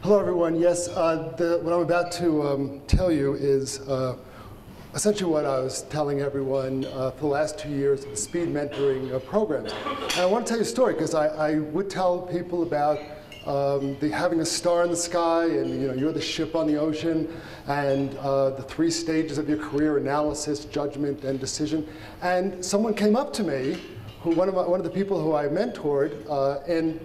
Hello, everyone. Yes, what I'm about to tell you is essentially what I was telling everyone for the last 2 years of the speed mentoring programs. And I want to tell you a story because I would tell people about having a star in the sky, and you're the ship on the ocean, and the 3 stages of your career: analysis, judgment, and decision. And someone came up to me, one of the people who I mentored,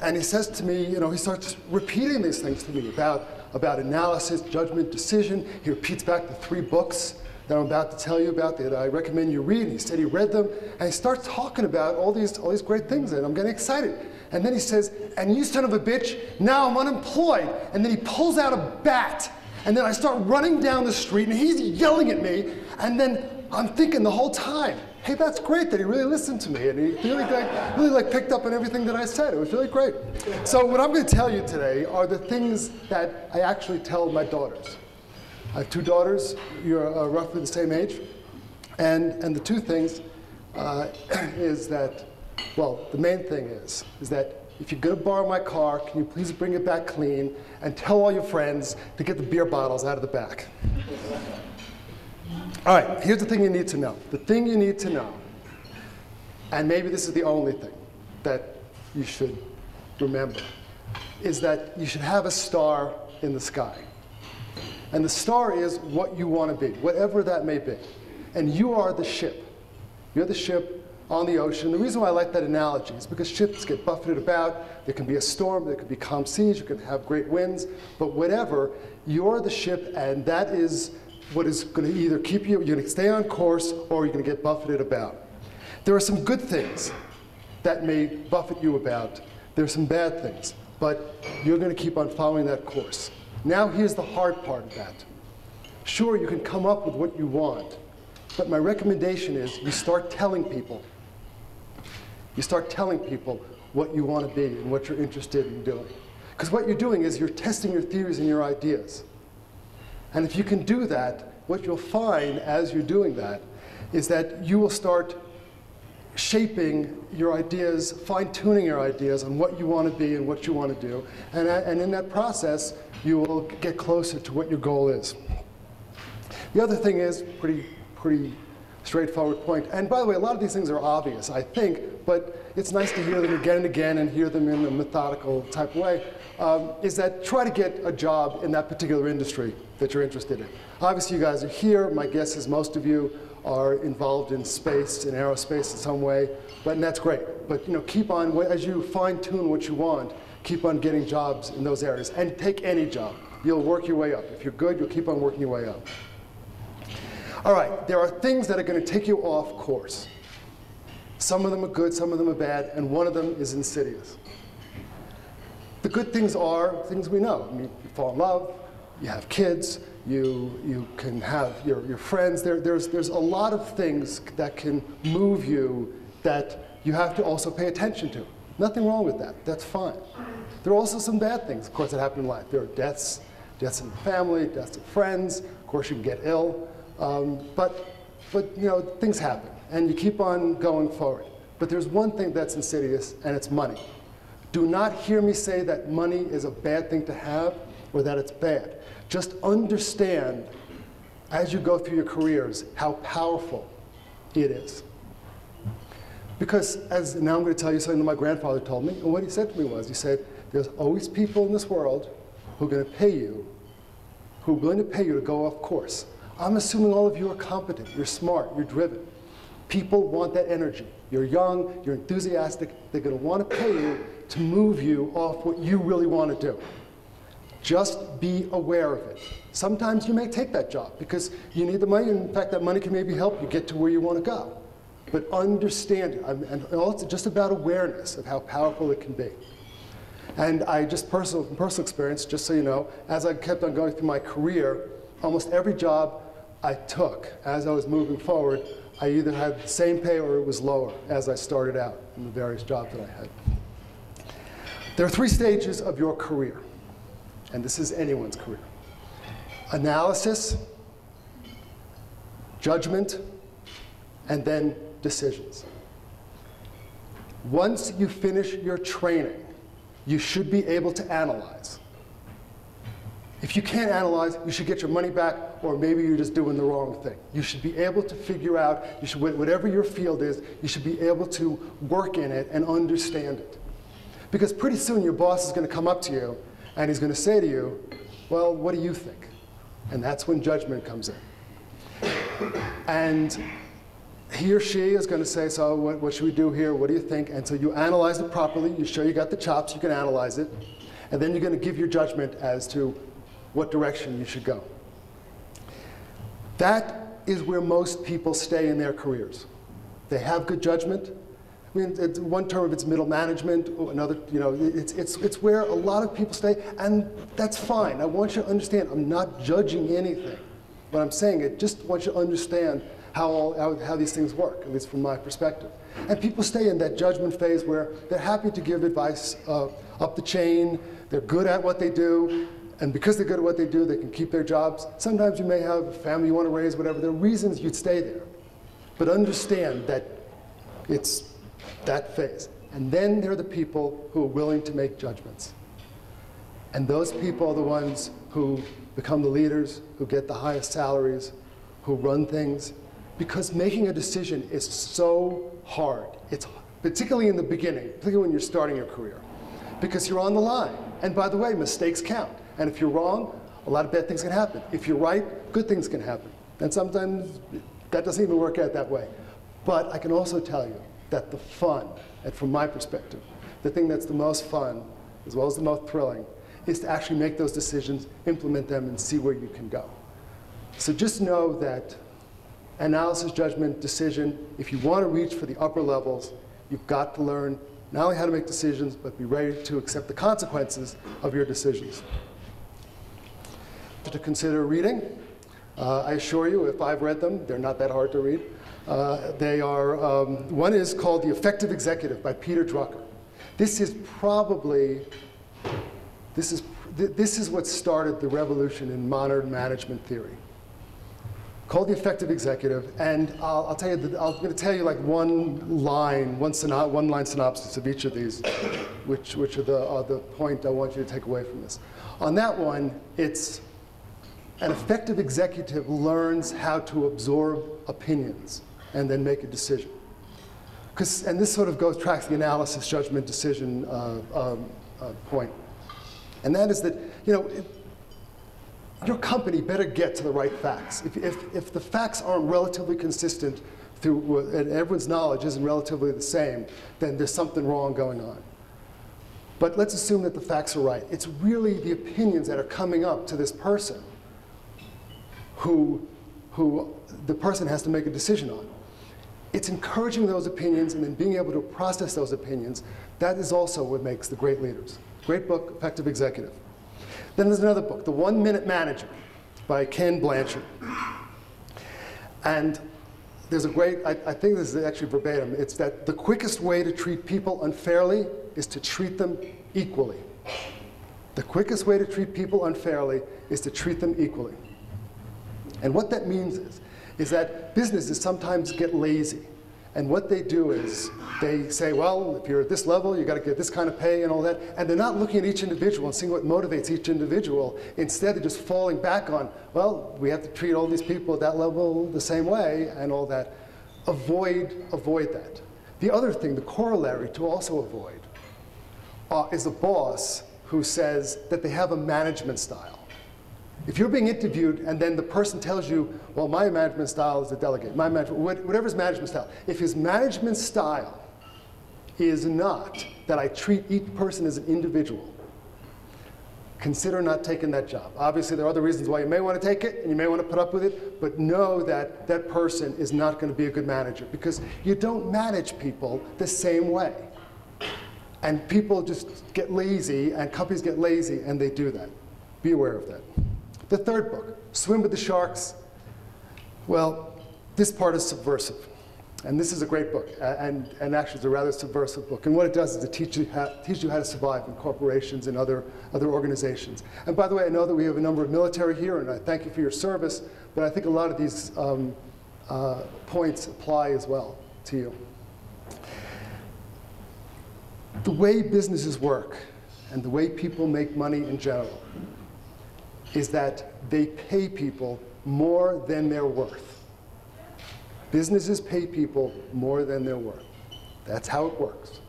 and he says to me, he starts repeating these things to me about analysis, judgment, decision. He repeats back the 3 books that I'm about to tell you about that I recommend you read. And he said he read them, and he starts talking about all these great things, and I'm getting excited. And then he says, "And you son of a bitch, now I'm unemployed." And then he pulls out a bat, and then I start running down the street, and he's yelling at me, and then I'm thinking the whole time, hey, that's great that he really listened to me, and he really picked up on everything that I said. It was really great. So what I'm going to tell you today are the things that I actually tell my daughters. I have 2 daughters. You're roughly the same age. And the 2 things is that, well, the main thing is that if you're going to borrow my car, can you please bring it back clean, and tell all your friends to get the beer bottles out of the back. All right, here's the thing you need to know. The thing you need to know, and maybe this is the only thing that you should remember, is that you should have a star in the sky. And the star is what you want to be, whatever that may be. And you are the ship. You're the ship on the ocean. The reason why I like that analogy is because ships get buffeted about. There can be a storm, there can be calm seas, you can have great winds, but whatever, you're the ship, and that is what is going to either keep you, you're going to stay on course, or you're going to get buffeted about. There are some good things that may buffet you about. There are some bad things, but you're going to keep on following that course. Now here's the hard part of that. Sure, you can come up with what you want, but my recommendation is you start telling people. You start telling people what you want to be and what you're interested in doing. Because what you're doing is you're testing your theories and your ideas. And if you can do that, what you'll find as you're doing that is that you will start shaping your ideas, fine-tuning your ideas on what you want to be and what you want to do. And in that process, you will get closer to what your goal is. The other thing is pretty straightforward point. And by the way, a lot of these things are obvious, I think, but it's nice to hear them again and again and hear them in a methodical type way, is that try to get a job in that particular industry that you're interested in. Obviously, you guys are here. My guess is most of you are involved in space, in aerospace in some way, and that's great. But keep on, as you fine-tune what you want, keep on getting jobs in those areas. And take any job. You'll work your way up. If you're good, you'll keep on working your way up. All right, there are things that are going to take you off course. Some of them are good, some of them are bad, and one of them is insidious. The good things are things we know. I mean, you fall in love, you have kids, you can have your friends. There's a lot of things that can move you that you have to also pay attention to. Nothing wrong with that. That's fine. There are also some bad things, of course, that happen in life. There are deaths in the family, deaths of friends. Of course, you can get ill. But things happen, and you keep on going forward. But there's one thing that's insidious, and it's money. Do not hear me say that money is a bad thing to have or that it's bad. Just understand, as you go through your careers, how powerful it is. Because, now I'm going to tell you something that my grandfather told me, and what he said to me was, he said, there's always people in this world who are going to pay you, who are willing to pay you to go off course. I'm assuming all of you are competent, you're smart, you're driven. People want that energy. You're young, you're enthusiastic, they're going to want to pay you to move you off what you really want to do. Just be aware of it. Sometimes you may take that job because you need the money, and in fact that money can maybe help you get to where you want to go. But understand it, and it's just about awareness of how powerful it can be. And from personal experience, just so you know, as I kept on going through my career, almost every job I took as I was moving forward, I either had the same pay or it was lower as I started out in the various jobs that I had. There are 3 stages of your career, and this is anyone's career. Analysis, judgment, and then decisions. Once you finish your training, you should be able to analyze. If you can't analyze, you should get your money back, or maybe you're just doing the wrong thing. You should be able to figure out, whatever your field is, you should be able to work in it and understand it. Because pretty soon your boss is going to come up to you and he's going to say to you, well, what do you think? And that's when judgment comes in. And he or she is going to say, so what should we do here? What do you think? And so you analyze it properly. You show you got the chops. You can analyze it. And then you're going to give your judgment as to what direction you should go. That is where most people stay in their careers. They have good judgment. I mean, one term of it's middle management, another, it's where a lot of people stay, and that's fine. I want you to understand, I'm not judging anything. When I'm saying it, just want you to understand how these things work, at least from my perspective. And people stay in that judgment phase where they're happy to give advice up the chain, they're good at what they do, and because they're good at what they do, they can keep their jobs. Sometimes you may have a family you want to raise, whatever. There are reasons you'd stay there. But understand that it's that phase. And then there are the people who are willing to make judgments. And those people are the ones who become the leaders, who get the highest salaries, who run things. Because making a decision is so hard. It's particularly in the beginning, particularly when you're starting your career. Because you're on the line. And by the way, mistakes count. And if you're wrong, a lot of bad things can happen. If you're right, good things can happen. And sometimes that doesn't even work out that way. But I can also tell you that the fun, and from my perspective, the thing that's the most fun, as well as the most thrilling, is to actually make those decisions, implement them, and see where you can go. So just know that analysis, judgment, decision, if you want to reach for the upper levels, you've got to learn not only how to make decisions, but be ready to accept the consequences of your decisions. To consider reading, I assure you, if I've read them, they're not that hard to read. They are, one is called The Effective Executive by Peter Drucker. This is probably, this is what started the revolution in modern management theory. Called The Effective Executive, and I'll tell you, I'm going to tell you like one line synopsis of each of these, which are the point I want you to take away from this. On that one, it's an effective executive learns how to absorb opinions and then make a decision. And this sort of tracks the analysis, judgment, decision point. And that is that, your company better get to the right facts. If the facts aren't relatively consistent and everyone's knowledge isn't relatively the same, then there's something wrong going on. But let's assume that the facts are right. It's really the opinions that are coming up to this person who the person has to make a decision on. It's encouraging those opinions and then being able to process those opinions. That is also what makes the great leaders. Great book, Effective Executive. Then there's another book, The 1 Minute Manager by Ken Blanchard. And there's a great, I think this is actually verbatim, it's that the quickest way to treat people unfairly is to treat them equally. The quickest way to treat people unfairly is to treat them equally. And what that means is that businesses sometimes get lazy. And what they do is they say, well, if you're at this level, you've got to get this kind of pay and all that. And they're not looking at each individual and seeing what motivates each individual. Instead, they're just falling back on, well, we have to treat all these people at that level the same way and all that. Avoid that. The other thing, the corollary to also avoid, is a boss who says that they have a management style. If you're being interviewed and then the person tells you, well, my management style is to delegate, whatever his management style. If his management style is not that I treat each person as an individual, consider not taking that job. Obviously, there are other reasons why you may want to take it and you may want to put up with it, but know that that person is not going to be a good manager because you don't manage people the same way. And people just get lazy and companies get lazy and they do that. Be aware of that. The third book, Swim with the Sharks. Well, this part is subversive. And this is a great book. And actually, it's a rather subversive book. And what it does is it teach you how to survive in corporations and other organizations. And by the way, I know that we have a number of military here, and I thank you for your service. But I think a lot of these points apply as well to you. The way businesses work and the way people make money in general is that they pay people more than they're worth. Businesses pay people more than they're worth. That's how it works.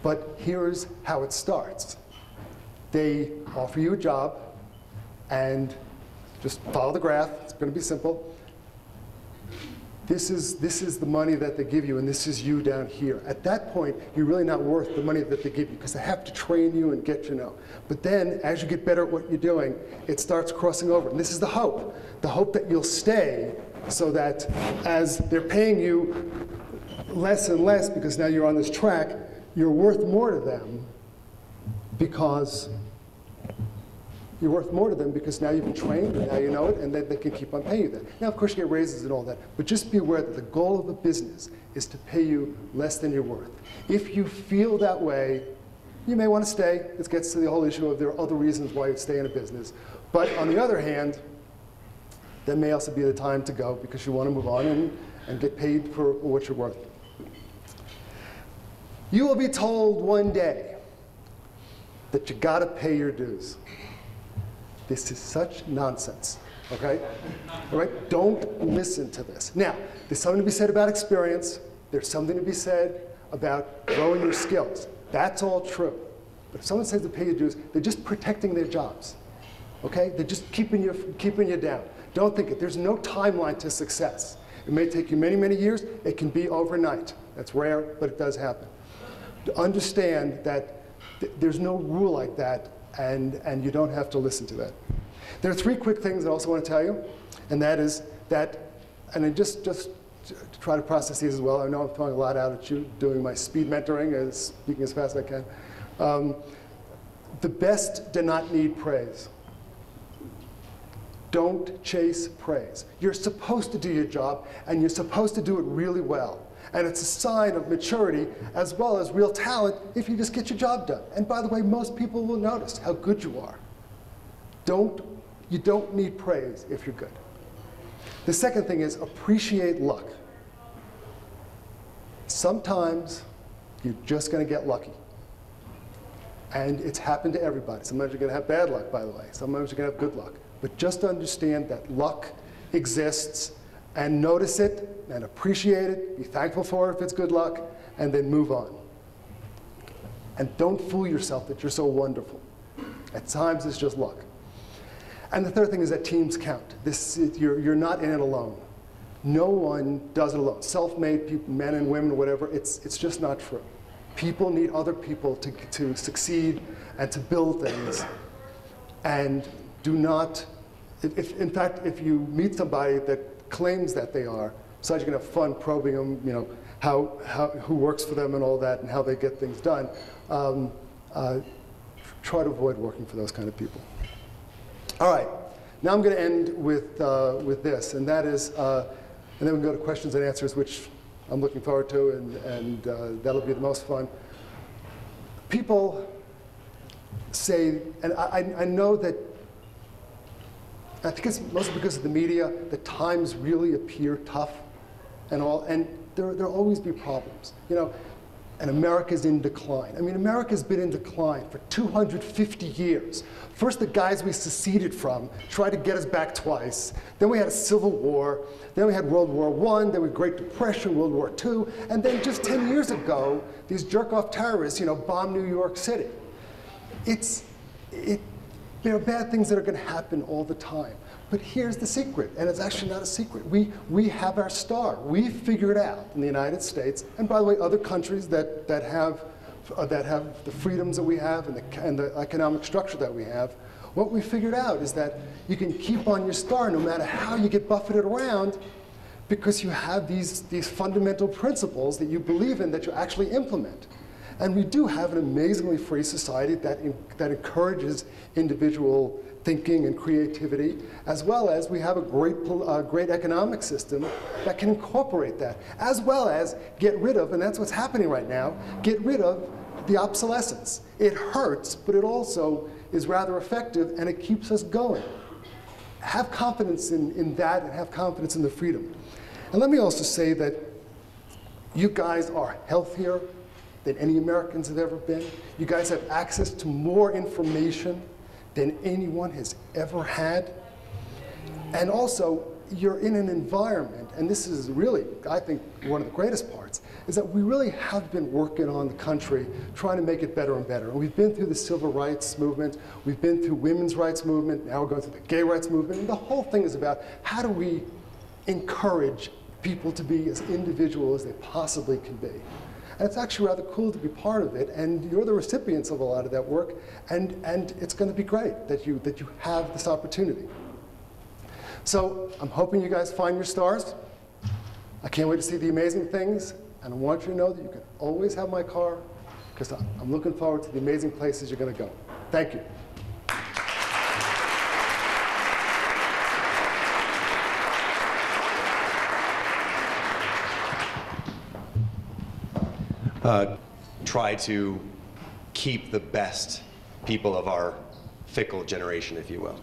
But here's how it starts. They offer you a job, and just follow the graph. It's going to be simple. This is the money that they give you, and this is you down here. At that point, you're really not worth the money that they give you, because they have to train you and get you know. But then, as you get better at what you're doing, it starts crossing over. And this is the hope that you'll stay, so that as they're paying you less and less, because now you're on this track, you're worth more to them because now you've been trained, and now you know it, and then they can keep on paying you that. Now, of course, you get raises and all that, but just be aware that the goal of a business is to pay you less than you're worth. If you feel that way, you may want to stay. This gets to the whole issue of there are other reasons why you'd stay in a business. But on the other hand, that may also be the time to go because you want to move on and get paid for what you're worth. You will be told one day that you got to pay your dues. This is such nonsense, okay? All right, don't listen to this. Now, there's something to be said about experience. There's something to be said about growing your skills. That's all true. But if someone says to pay your dues, they're just protecting their jobs, okay? They're just keeping you down. Don't think it. There's no timeline to success. It may take you many, many years. It can be overnight. That's rare, but it does happen. To understand that there's no rule like that, and you don't have to listen to that. There are three quick things I also want to tell you, and that is that, and I just to try to process these as well. I know I'm throwing a lot out at you, doing my speed mentoring, speaking as fast as I can. The best do not need praise. Don't chase praise. You're supposed to do your job, and you're supposed to do it really well. And it's a sign of maturity as well as real talent if you just get your job done. And by the way, most people will notice how good you are. You don't need praise if you're good. The second thing is appreciate luck. Sometimes you're just going to get lucky. And it's happened to everybody. Sometimes you're going to have bad luck, by the way. Sometimes you're going to have good luck. But just understand that luck exists, and notice it, and appreciate it, be thankful for it if it's good luck, and then move on. And don't fool yourself that you're so wonderful. At times, it's just luck. And the third thing is that teams count. You're not in it alone. No one does it alone. Self-made people, men and women, whatever, it's just not true. People need other people to succeed and to build things. And do not, in fact, if you meet somebody that claims that they are, besides you're going to have fun probing them, you know, who works for them and all that, and how they get things done, try to avoid working for those kind of people. All right, now I'm going to end with this, and that is, and then we can go to questions and answers, which I'm looking forward to, and that'll be the most fun. People say, and I know that, I think it's mostly because of the media, that times really appear tough and all, and there'll always be problems. You know, and America's in decline. I mean, America's been in decline for 250 years. First, the guys we seceded from tried to get us back twice. Then we had a civil war. Then we had World War I. Then we had Great Depression, World War II. And then just 10 years ago, these jerk-off terrorists, you know, bombed New York City. There are bad things that are going to happen all the time. But here's the secret, and it's actually not a secret. We have our star. We figured out in the United States, and by the way, other countries that have the freedoms that we have and the economic structure that we have, what we figured out is that you can keep on your star no matter how you get buffeted around, because you have these fundamental principles that you believe in that you actually implement. And we do have an amazingly free society that encourages individual thinking and creativity, as well as we have a great economic system that can incorporate that, as well as get rid of, and that's what's happening right now, get rid of the obsolescence. It hurts, but it also is rather effective, and it keeps us going. Have confidence in that, and have confidence in the freedom. And let me also say that you guys are healthier, than any Americans have ever been. You guys have access to more information than anyone has ever had. And also, you're in an environment, and this is really, I think, one of the greatest parts, is that we really have been working on the country, trying to make it better and better. And we've been through the civil rights movement, we've been through women's rights movement, now we're going through the gay rights movement, and the whole thing is about how do we encourage people to be as individual as they possibly can be. And it's actually rather cool to be part of it, and you're the recipients of a lot of that work, and it's going to be great that you have this opportunity. So I'm hoping you guys find your stars. I can't wait to see the amazing things, and I want you to know that you can always have my car, because I'm looking forward to the amazing places you're going to go. Thank you. Try to keep the best people of our fickle generation, if you will.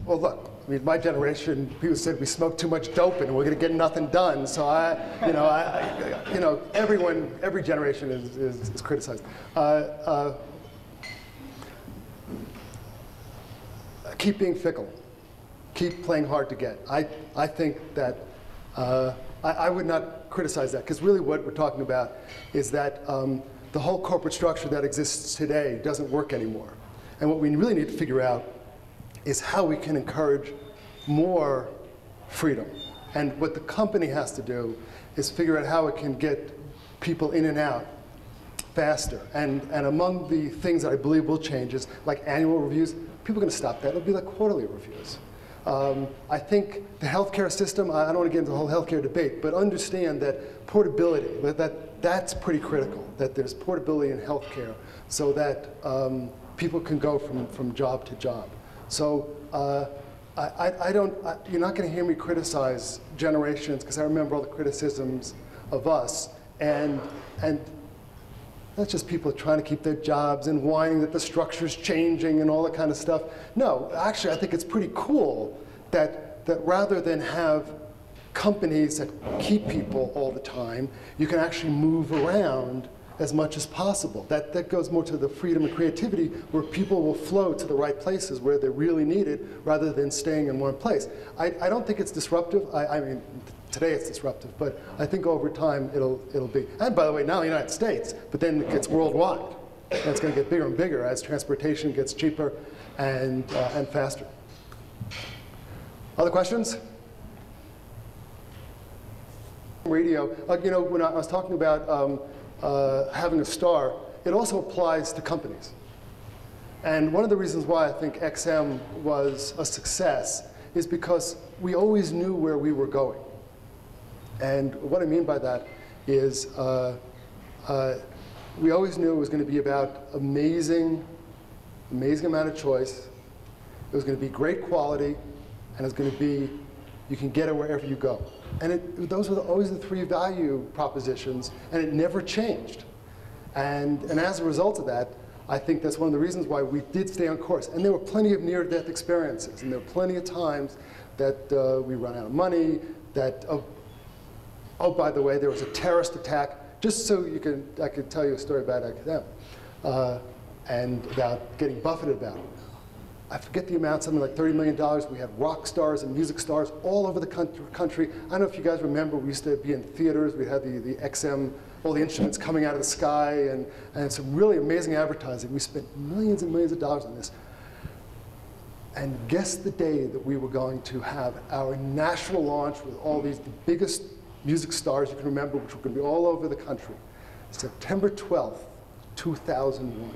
Well, look, I mean, my generation, people said we smoke too much dope and we're going to get nothing done. So every generation is criticized. Keep being fickle. Keep playing hard to get. I think that I would not criticize that, because really what we're talking about is that the whole corporate structure that exists today doesn't work anymore. And what we really need to figure out is how we can encourage more freedom. And what the company has to do is figure out how it can get people in and out faster. And among the things that I believe will change is like annual reviews. People are going to stop that. It'll be like quarterly reviews. I think the healthcare system, I don't want to get into the whole healthcare debate, but understand that portability, that's pretty critical, that there's portability in healthcare so that people can go from job to job. So you're not going to hear me criticize generations, because I remember all the criticisms of us, and that's just people trying to keep their jobs and whining that the structure's changing and all that kind of stuff. No, actually, I think it's pretty cool that rather than have companies that keep people all the time, you can actually move around as much as possible. That goes more to the freedom and creativity, where people will flow to the right places where they're really needed rather than staying in one place. I don't think it's disruptive. I mean, today it's disruptive, but I think over time it'll be. And by the way, now in the United States, but then it gets worldwide. And it's going to get bigger and bigger as transportation gets cheaper and faster. Other questions? Radio, when I was talking about having a star, it also applies to companies. And one of the reasons why I think XM was a success is because we always knew where we were going. And what I mean by that is we always knew it was going to be about amazing amount of choice. It was going to be great quality, and it was going to be, you can get it wherever you go. And those were always the three value propositions, and it never changed. And as a result of that, I think that's one of the reasons why we did stay on course. And there were plenty of near-death experiences, and there were plenty of times that we ran out of money, that, oh, by the way, there was a terrorist attack. Just so I could tell you a story about XM and about getting buffeted about it. I forget the amount, something like $30 million. We had rock stars and music stars all over the country. I don't know if you guys remember, we used to be in theaters. We had the XM, all the instruments coming out of the sky, and some really amazing advertising. We spent millions and millions of dollars on this. And guess the day that we were going to have our national launch with all the biggest music stars you can remember, which were going to be all over the country. September 12th, 2001.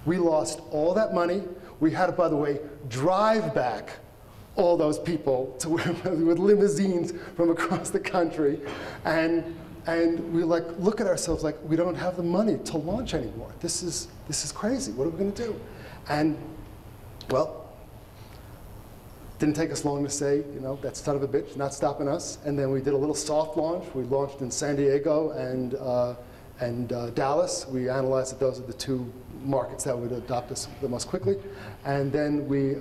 We lost all that money. We had to, by the way, drive back all those people with limousines from across the country. And we look at ourselves like we don't have the money to launch anymore. This is crazy. What are we going to do? And, well, didn't take us long to say, that son of a bitch, not stopping us. And then we did a little soft launch. We launched in San Diego and Dallas. We analyzed that those are the two markets that would adopt us the most quickly. And then we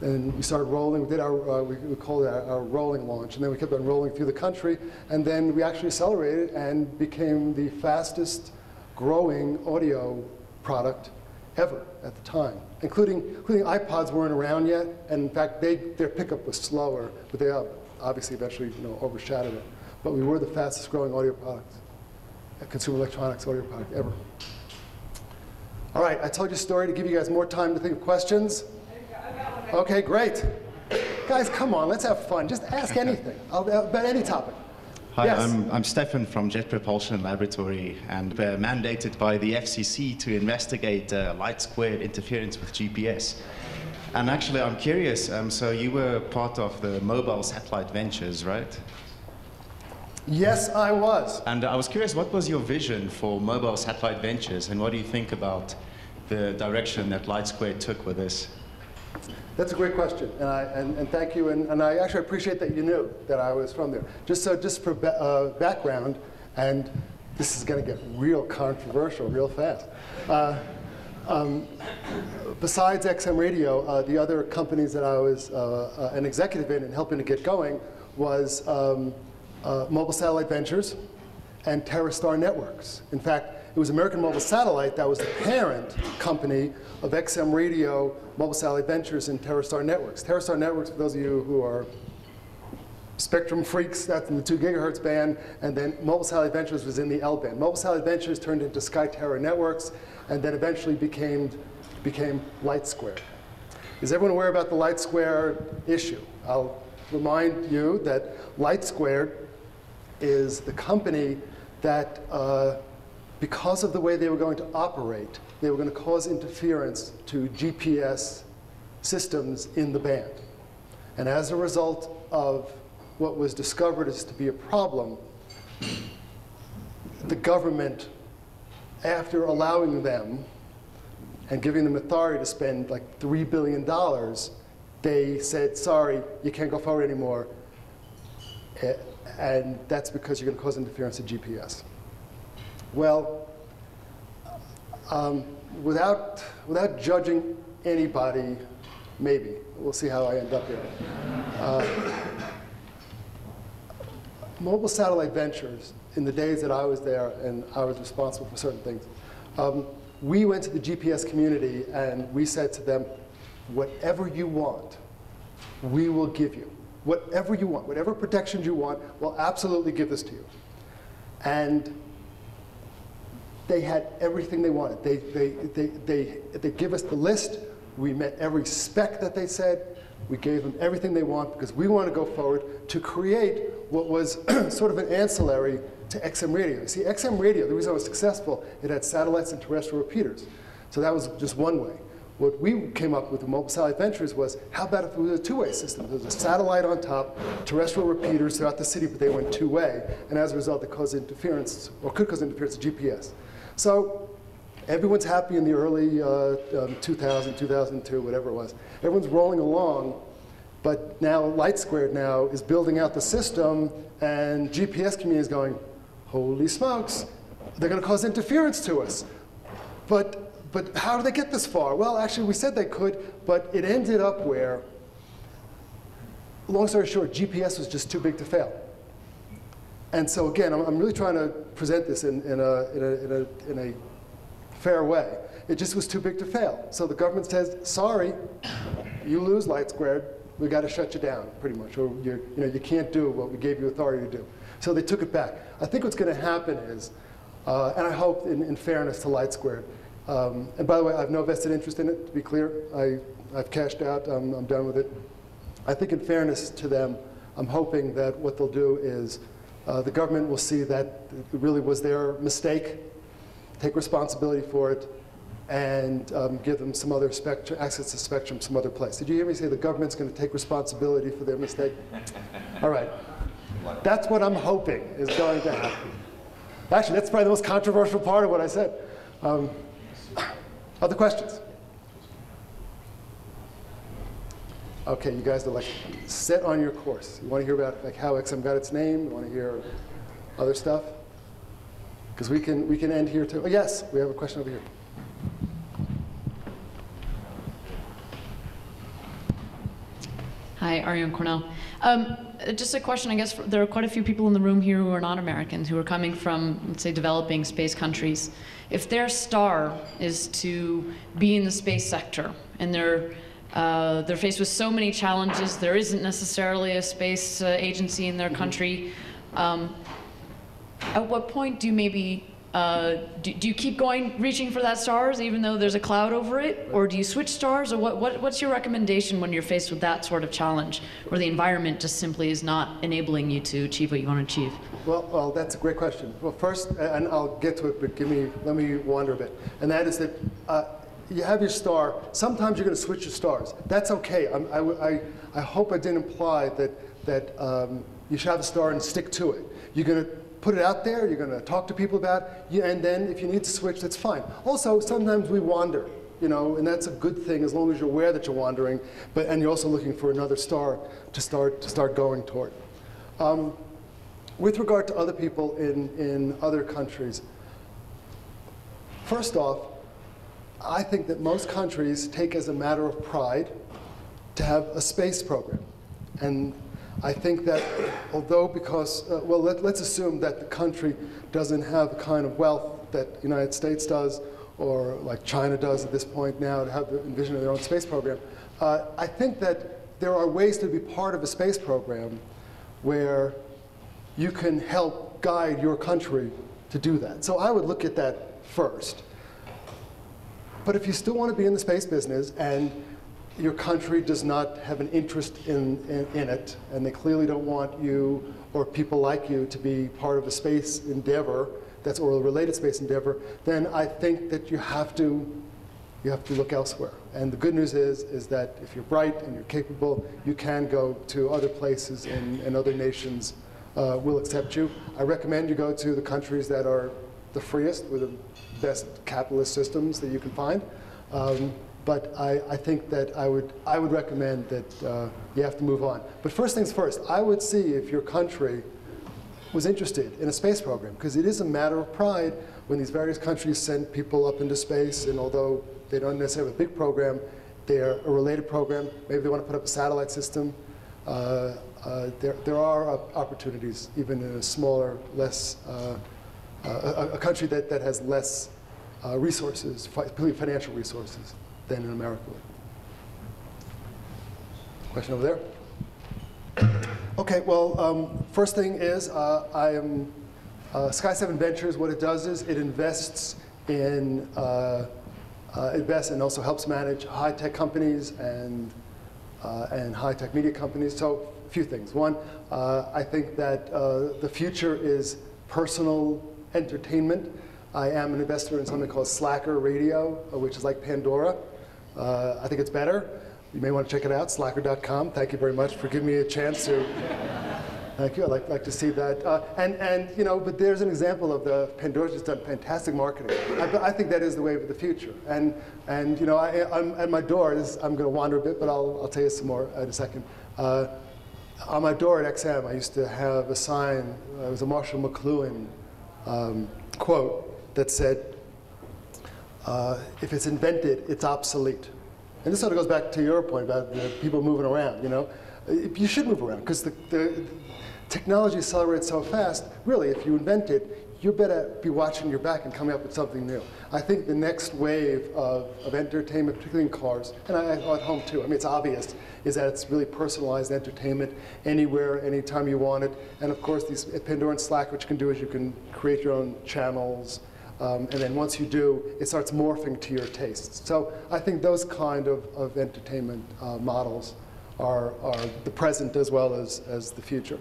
And we started rolling. We did our, we called it our rolling launch. And then we kept on rolling through the country. And then we actually accelerated and became the fastest growing audio product ever at the time, including iPods weren't around yet. And in fact, their pickup was slower, but they obviously eventually overshadowed it. But we were the fastest growing audio product, consumer electronics audio product ever. All right, I told you a story to give you guys more time to think of questions. Okay, great. Guys, come on, let's have fun. Just ask anything about any topic. Hi, yes. I'm Stefan from Jet Propulsion Laboratory, and we're mandated by the FCC to investigate light squared interference with GPS. And actually, I'm curious, so you were part of the Mobile Satellite Ventures, right? Yes, I was. And I was curious, what was your vision for Mobile Satellite Ventures, and what do you think about the direction that Light Squared took with this? That's a great question, and thank you. And I actually appreciate that you knew that I was from there. Just for background, and this is going to get real controversial real fast. Besides XM Radio, the other companies that I was an executive in and helping to get going was Mobile Satellite Ventures and TerreStar Networks. In fact, it was American Mobile Satellite that was the parent company of XM Radio, Mobile Satellite Ventures, and TerreStar Networks. TerreStar Networks, for those of you who are spectrum freaks, that's in the 2 gigahertz band, and then Mobile Satellite Ventures was in the L band. Mobile Satellite Ventures turned into SkyTerra Networks, and then eventually became Light Squared. Is everyone aware about the Light Squared issue? I'll remind you that Light Squared is the company that, because of the way they were going to operate, they were going to cause interference to GPS systems in the band. And as a result of what was discovered as to be a problem, the government, after allowing them and giving them authority to spend like $3 billion, they said, sorry, you can't go forward anymore. And that's because you're going to cause interference to GPS. Well, without judging anybody, maybe. We'll see how I end up here. Mobile Satellite Ventures, in the days that I was there and I was responsible for certain things, we went to the GPS community and we said to them, whatever you want, we will give you. Whatever you want, whatever protections you want, we'll absolutely give this to you. And they had everything they wanted. They give us the list. We met every spec that they said. We gave them everything they want because we want to go forward to create what was sort of an ancillary to XM Radio. You see, XM Radio, the reason it was successful, it had satellites and terrestrial repeaters. So that was just one way. What we came up with Mobile Satellite Ventures was, how about if it was a two-way system? There was a satellite on top, terrestrial repeaters throughout the city, but they went two-way. And as a result, it caused interference, or could cause interference to GPS. So everyone's happy in the early 2000, 2002, whatever it was. Everyone's rolling along, but now Light Squared now is building out the system, and GPS community is going, holy smokes, they're going to cause interference to us. But how did they get this far? Well, actually, we said they could, but it ended up where, long story short, GPS was just too big to fail. And so again, I'm really trying to present this in a fair way. It just was too big to fail. So the government says, sorry, you lose Light Squared. We got to shut you down, pretty much, or you can't do what we gave you authority to do. So they took it back. I think what's going to happen is, and I hope in fairness to Light Squared, and by the way, I have no vested interest in it, to be clear. I've cashed out. I'm done with it. I think in fairness to them, I'm hoping that what they'll do is the government will see that it really was their mistake, take responsibility for it, and give them some other access to spectrum some other place. Did you hear me say the government's going to take responsibility for their mistake? All right. That's what I'm hoping is going to happen. Actually, that's probably the most controversial part of what I said. Other questions? Okay, you guys are like set on your course. You want to hear about like how XM got its name? You want to hear other stuff? Because we can end here too. Oh, yes, we have a question over here. Hi, Ariane Cornell. Just a question, I guess, there are quite a few people in the room here who are not Americans, who are coming from, let's say, developing space countries. If their star is to be in the space sector, and they're faced with so many challenges, there isn't necessarily a space agency in their country, at what point do you maybe, do you keep going, reaching for that stars, even though there's a cloud over it? Or do you switch stars? Or what's your recommendation when you're faced with that sort of challenge, where the environment just simply is not enabling you to achieve what you want to achieve? Well, that's a great question. Well, first, and I'll get to it, but let me wander a bit. And that is that you have your star. Sometimes you're going to switch your stars. That's okay. I hope I didn't imply that you should have a star and stick to it. You're going to put it out there, you're going to talk to people about it, and then if you need to switch, that's fine. Also, sometimes we wander, and that's a good thing as long as you're aware that you're wandering, and you're also looking for another star to start going toward. With regard to other people in other countries, first off, I think that most countries take as a matter of pride to have a space program. And I think that although well, let's assume that the country doesn't have the kind of wealth that the United States does, or like China does at this point now, to have the envision of their own space program. I think that there are ways to be part of a space program where you can help guide your country to do that. So I would look at that first. But if you still want to be in the space business and your country does not have an interest in it, and they clearly don't want you or people like you to be part of a space endeavor, or a related space endeavor, then I think that you have to look elsewhere. And the good news is that if you're bright and you're capable, you can go to other places, and other nations will accept you. I recommend you go to the countries that are the freest, with the best capitalist systems that you can find. But I think that I would recommend that you have to move on. But first things first, I would see if your country was interested in a space program, because it is a matter of pride when these various countries send people up into space, and although they don't necessarily have a big program, they're a related program. Maybe they want to put up a satellite system. There are opportunities, even in a smaller, less, a country that has less resources, particularly financial resources, than in America. Question over there? Okay, well, first thing is I am Sky7 Ventures. What it does is it invests and also helps manage high-tech companies and high-tech media companies. So a few things. One, I think that the future is personal entertainment. I am an investor in something called Slacker Radio, which is like Pandora. I think it's better. You may want to check it out, slacker.com. Thank you very much for giving me a chance to. Thank you. I'd like to see that. But there's an example of the Pandora's just done fantastic marketing. I think that is the wave of the future. And I'm at my door. I'm going to wander a bit, but I'll tell you some more in a second. On my door at XM, I used to have a sign. It was a Marshall McLuhan quote that said, if it's invented, it's obsolete. And this sort of goes back to your point about people moving around, You should move around, because the technology accelerates so fast. Really, if you invent it, you better be watching your back and coming up with something new. I think the next wave of entertainment, particularly in cars, and at home too, I mean, it's obvious, is that it's really personalized entertainment anywhere, anytime you want it. And of course, these Pandora and Slack, what you can do is you can create your own channels. And then once you do, it starts morphing to your tastes. So I think those kind of entertainment models are the present as well as the future.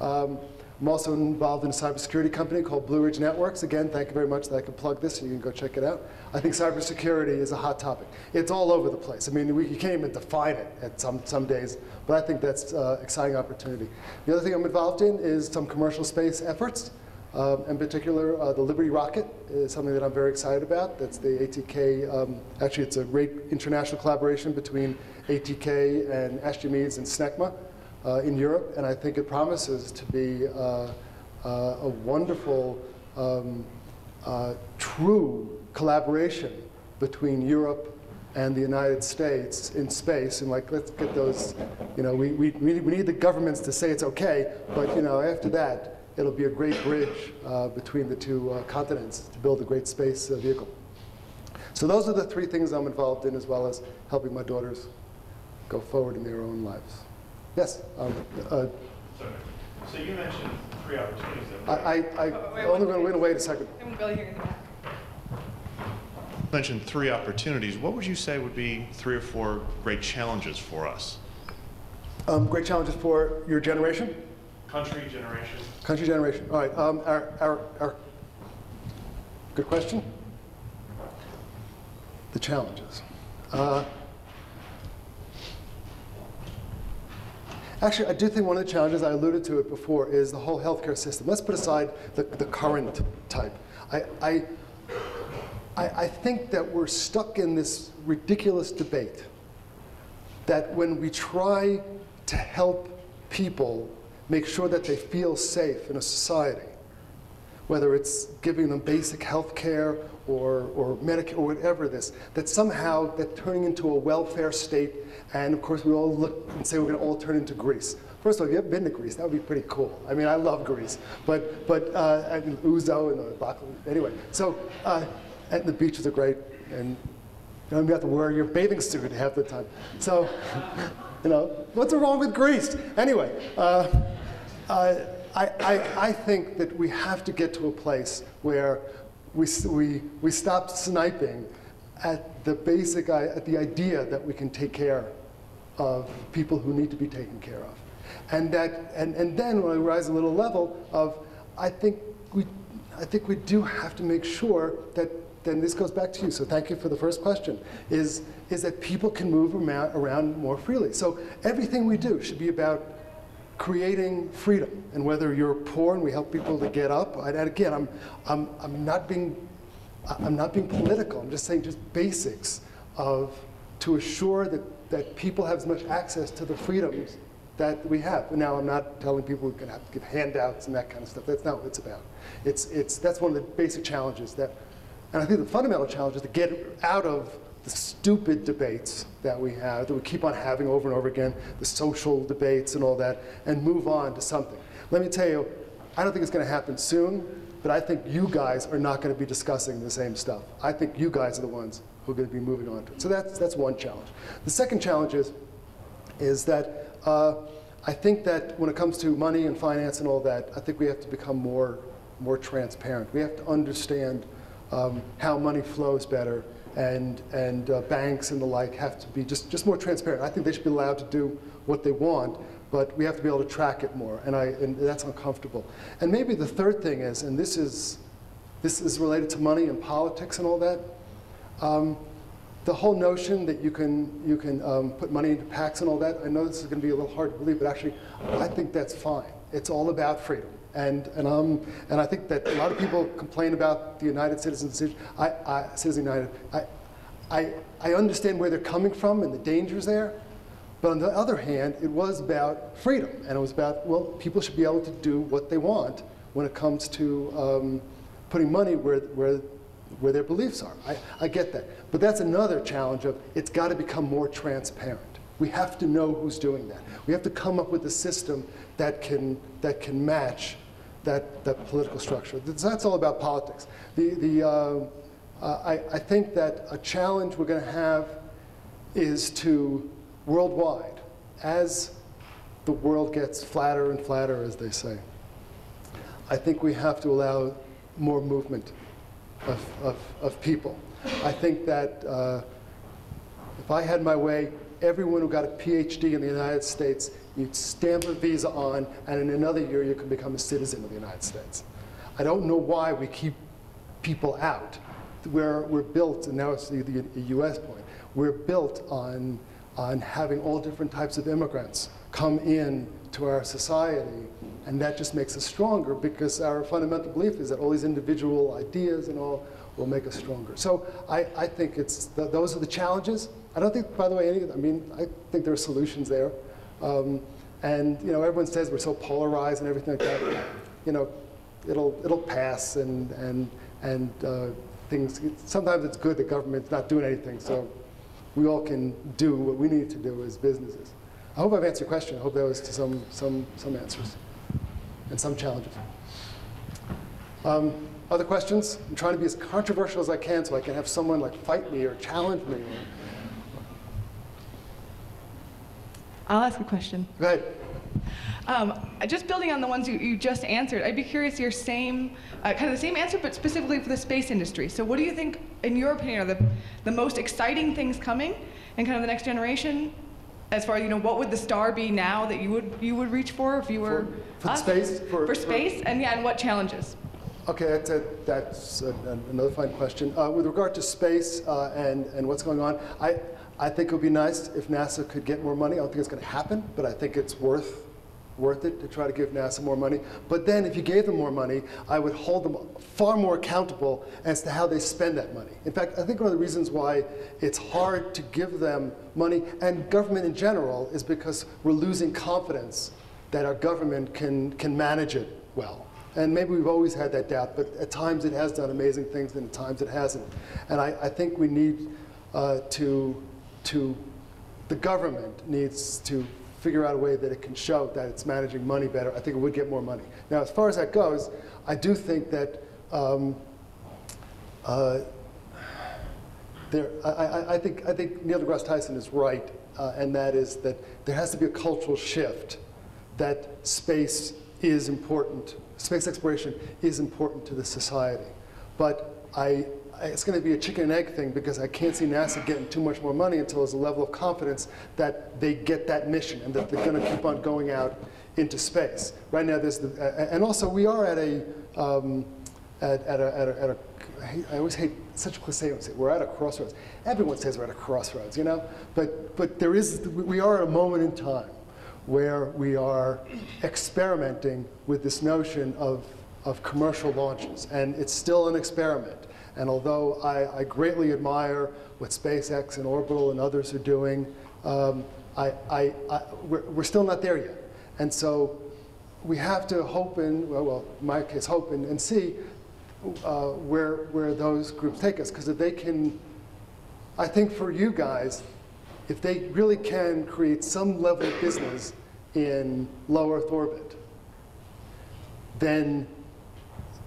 I'm also involved in a cybersecurity company called Blue Ridge Networks. Again, thank you very much that I could plug this, so you can go check it out. I think cybersecurity is a hot topic. It's all over the place. I mean, you can't even define it at some days, but I think that's an exciting opportunity. The other thing I'm involved in is some commercial space efforts. In particular, the Liberty Rocket is something that I'm very excited about. That's the ATK, actually it's a great international collaboration between ATK and Ashgamedes and SNECMA in Europe, and I think it promises to be a wonderful, true collaboration between Europe and the United States in space, and like, let's get those, you know, we need the governments to say it's okay, but you know, after that, it'll be a great bridge between the two continents to build a great space vehicle. So those are the three things I'm involved in, as well as helping my daughters go forward in their own lives. Yes? Sorry. So you mentioned 3 opportunities. I only going to wait a second. I won't be able to hear you in the back. You mentioned 3 opportunities. What would you say would be 3 or 4 great challenges for us? Great challenges for your generation? Country, generation. Country, generation. All right. Our good question. The challenges. Actually, I do think one of the challenges, I alluded to it before, is the whole healthcare system. Let's put aside the current type. I think that we're stuck in this ridiculous debate that when we try to help people make sure that they feel safe in a society, whether it's giving them basic health care or Medicare or whatever it is, that somehow that's turning into a welfare state, and of course we all look and say we're going to all turn into Greece. First of all, if you haven't been to Greece, that would be pretty cool. I mean, I love Greece, but Ouzo and the Bakla, anyway. So, and the beaches are great, and you don't have to wear your bathing suit half the time. So, you know, what's wrong with Greece? Anyway, I think that we have to get to a place where we stop sniping at the basic, at the idea that we can take care of people who need to be taken care of. And then when we rise a little level of, I think we do have to make sure that, then this goes back to you, so thank you for the first question, is that people can move around more freely. So everything we do should be about creating freedom, and whether you're poor and we help people to get up. And again, I'm not being political. I'm just saying just basics to assure that people have as much access to the freedoms that we have. Now, I'm not telling people we're going to have to give handouts and that kind of stuff. That's not what it's about. That's one of the basic challenges that, and I think the fundamental challenge is to get out of the stupid debates that we have, that we keep on having over and over again, the social debates and all that, and move on to something. Let me tell you, I don't think it's going to happen soon, but I think you guys are not going to be discussing the same stuff. I think you guys are the ones who are going to be moving on to it. So that's one challenge. The second challenge is that I think that when it comes to money and finance and all that, I think we have to become more transparent. We have to understand how money flows better, and banks and the like have to be just more transparent. I think they should be allowed to do what they want, but we have to be able to track it more, and that's uncomfortable. And maybe the third thing is, and this is related to money and politics and all that, the whole notion that you can put money into PACs and all that, I know this is going to be a little hard to believe, but actually I think that's fine. It's all about freedom. And I think that a lot of people complain about the United Citizens decision. Citizen United. I understand where they're coming from and the dangers there, but on the other hand, it was about freedom, and it was about, well, people should be able to do what they want when it comes to putting money where their beliefs are. I get that, but that's another challenge of it's got to become more transparent. We have to know who's doing that. We have to come up with a system that can match that political structure. That's all about politics. I think that a challenge we're going to have is to, worldwide, as the world gets flatter and flatter, as they say, I think we have to allow more movement of people. I think that if I had my way, everyone who got a PhD in the United States, you'd stamp a visa on, and in another year you can become a citizen of the United States. I don't know why we keep people out. We're built, and now it's the US point, we're built on having all different types of immigrants come in to our society, and that just makes us stronger because our fundamental belief is that all these individual ideas and all will make us stronger. So I think those are the challenges. I don't think, by the way, I think there are solutions there. And you know, everyone says we're so polarized and everything like that. You know, it'll pass, and things. Sometimes it's good that government's not doing anything. So we all can do what we need to do as businesses. I hope I've answered your question. I hope that was to some answers and some challenges. Other questions? I'm trying to be as controversial as I can so I can have someone like fight me or challenge me. I'll ask a question. Go ahead. Just building on the ones you just answered, I'd be curious your same, kind of the same answer, but specifically for the space industry. So what do you think, in your opinion, are the most exciting things coming in kind of the next generation? As far as, you know, what would the star be now that you would reach for if you were for us? space? For space, and yeah, and what challenges? Okay, that's another fine question. With regard to space and what's going on, I think it would be nice if NASA could get more money. I don't think it's going to happen, but I think it's worth it to try to give NASA more money. But then if you gave them more money, I would hold them far more accountable as to how they spend that money. In fact, I think one of the reasons why it's hard to give them money, and government in general, is because we're losing confidence that our government can manage it well. And maybe we've always had that doubt, but at times it has done amazing things and at times it hasn't. And I think we need the government needs to figure out a way that it can show that it's managing money better. I think it would get more money. Now, as far as that goes, I do think that I think Neil deGrasse Tyson is right, and that is that there has to be a cultural shift that space is important. Space exploration is important to the society. But it's going to be a chicken and egg thing because I can't see NASA getting too much more money until there's a level of confidence that they get that mission and that they're going to keep on going out into space. Right now, there's and also we are at a I always hate such a cliche. We're at a crossroads. Everyone says we're at a crossroads, you know. But we are at a moment in time where we are experimenting with this notion of commercial launches, and it's still an experiment. And although I greatly admire what SpaceX and Orbital and others are doing, we're still not there yet. And so we have to hope well, in my case, hope and see where those groups take us. Because if they can, I think for you guys, if they really can create some level of business in low Earth orbit, then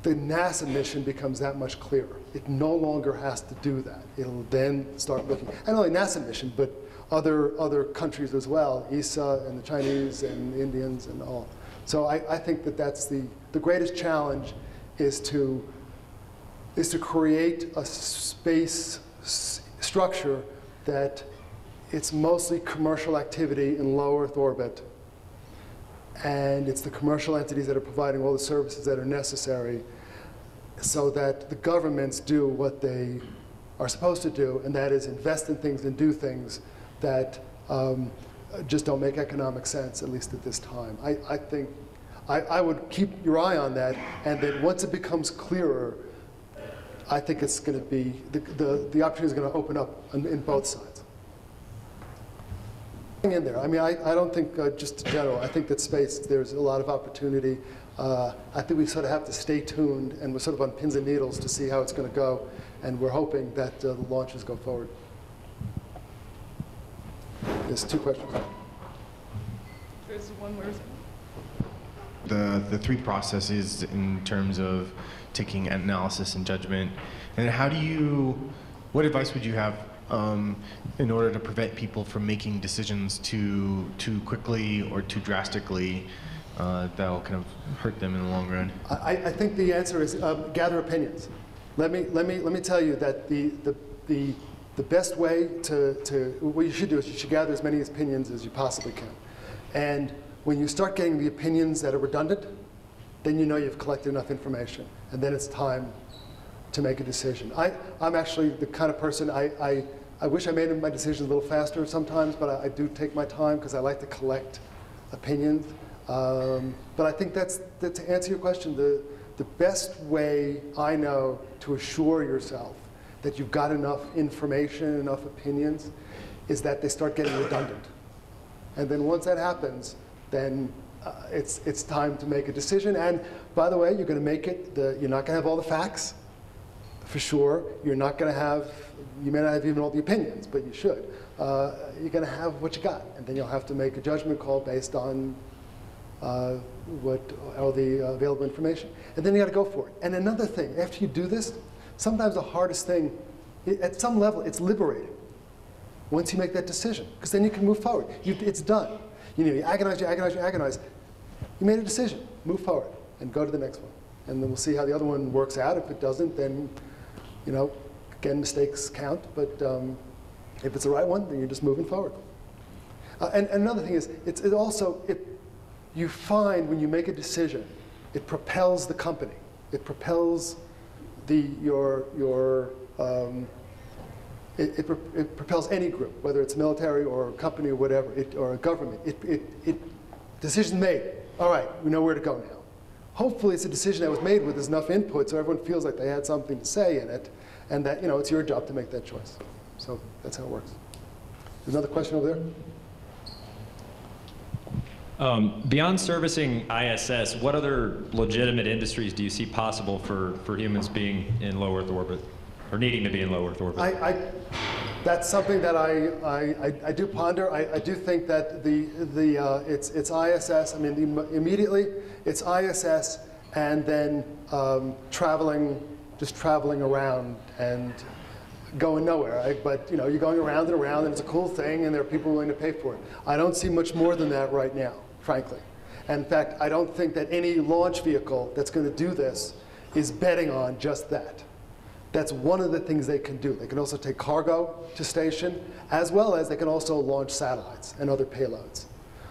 the NASA mission becomes that much clearer. It no longer has to do that. It'll then start looking, not only NASA mission, but other countries as well, ESA and the Chinese and the Indians and all. So I think that that's the greatest challenge is to create a space structure that it's mostly commercial activity in low Earth orbit, and it's the commercial entities that are providing all the services that are necessary so that the governments do what they are supposed to do, and that is invest in things and do things that just don't make economic sense, at least at this time. I think I would keep your eye on that, and that once it becomes clearer, I think it's going to be, the opportunity is going to open up in both sides. In there. I mean, I don't think, just in general, I think that space, there's a lot of opportunity. I think we sort of have to stay tuned, and we're sort of on pins and needles to see how it's going to go, and we're hoping that the launches go forward. There's two questions. There's one where is it? The three processes in terms of taking analysis and judgment, and what advice would you have in order to prevent people from making decisions too quickly or too drastically that'll kind of hurt them in the long run? I think the answer is gather opinions. Let me tell you that the best way what you should do is you should gather as many opinions as you possibly can. And when you start getting the opinions that are redundant, then you know you've collected enough information, and then it's time to make a decision. I'm actually the kind of person, I wish I made my decisions a little faster sometimes, but I do take my time because I like to collect opinions. But I think that's to answer your question, the best way I know to assure yourself that you've got enough information, enough opinions, is that they start getting redundant. And then once that happens, then it's time to make a decision. And by the way, you're going to make it, you're not going to have all the facts. The for sure. You're not going to have, you may not have even all the opinions, but you should. You're going to have what you got, and then you'll have to make a judgment call based on all the available information. And then you got to go for it. And another thing, after you do this, sometimes the hardest thing, at some level, it's liberating once you make that decision, because then you can move forward. It's done. You agonize, you agonize, you agonize. You made a decision. Move forward and go to the next one. And then we'll see how the other one works out. If it doesn't, then, again, mistakes count. But if it's the right one, then you're just moving forward. And another thing is, you find when you make a decision, it propels the company. It propels it propels any group, whether it's military or a company or whatever, or a government. Decision made. All right, we know where to go now. Hopefully it's a decision that was made with enough input so everyone feels like they had something to say in it, and that it's your job to make that choice. So that's how it works. There's another question over there. Beyond servicing ISS, what other legitimate industries do you see possible for humans being in low Earth orbit, or needing to be in low Earth orbit? That's something that I do ponder. I do think that it's ISS. I mean, immediately it's ISS, and then just traveling around and going nowhere. Right? But you're going around and around, and it's a cool thing, and there are people willing to pay for it. I don't see much more than that right now, frankly. And in fact, I don't think that any launch vehicle that's going to do this is betting on just that. That's one of the things they can do. They can also take cargo to station, as well as they can also launch satellites and other payloads.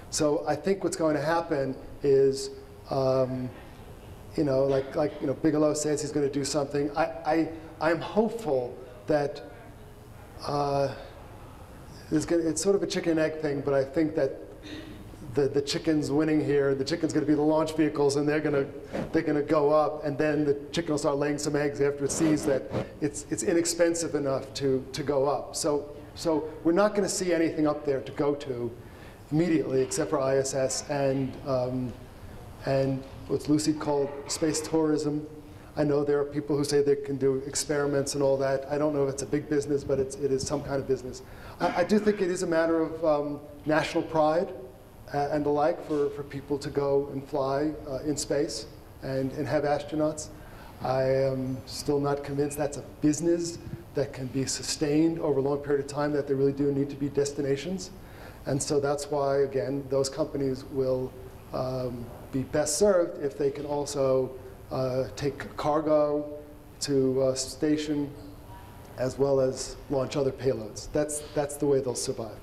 So I think what's going to happen is, like Bigelow says he's going to do something. I'm hopeful that it's sort of a chicken and egg thing, but I think that the chicken's winning here. The chicken's going to be the launch vehicles, and they're going to go up, and then the chicken will start laying some eggs after it sees that it's inexpensive enough to go up. So we're not going to see anything up there to go to immediately, except for ISS and what's Lucy called space tourism. I know there are people who say they can do experiments and all that. I don't know if it's a big business, but it is some kind of business. I do think it is a matter of national pride and the like for people to go and fly in space and have astronauts. I am still not convinced that's a business that can be sustained over a long period of time, that there really do need to be destinations. And so that's why, again, those companies will be best served if they can also take cargo to station as well as launch other payloads. That's the way they'll survive.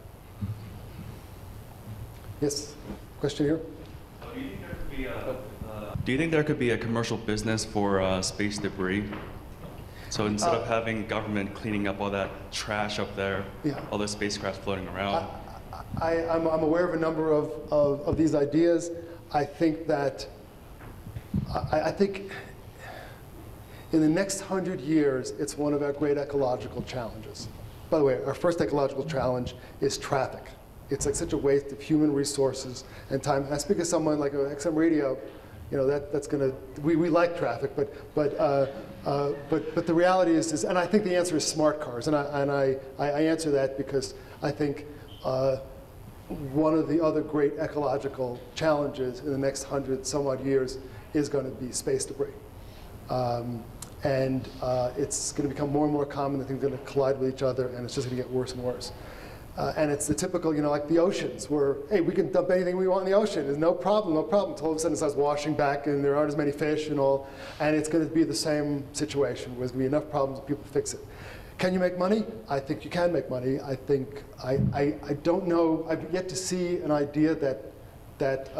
Yes, question here? Do you think there could be a commercial business for space debris? So instead of having government cleaning up all that trash up there, all the spacecraft floating around? I'm aware of a number of these ideas. I think that, I think in the next 100 years, it's one of our great ecological challenges. By the way, our first ecological challenge is traffic. It's like such a waste of human resources and time. And I speak as someone like XM Radio, that's going to, we like traffic, but the reality is, and I think the answer is smart cars. And I answer that because I think one of the other great ecological challenges in the next 100 some odd years is going to be space debris. And it's going to become more and more common. The things are going to collide with each other, and it's just going to get worse and worse. And it's the typical, like the oceans, where, hey, we can dump anything we want in the ocean. There's no problem, no problem. Until all of a sudden it starts washing back, and there aren't as many fish and all. And it's going to be the same situation, where there's going to be enough problems, people fix it. Can you make money? I think you can make money. I think, I don't know, I've yet to see an idea that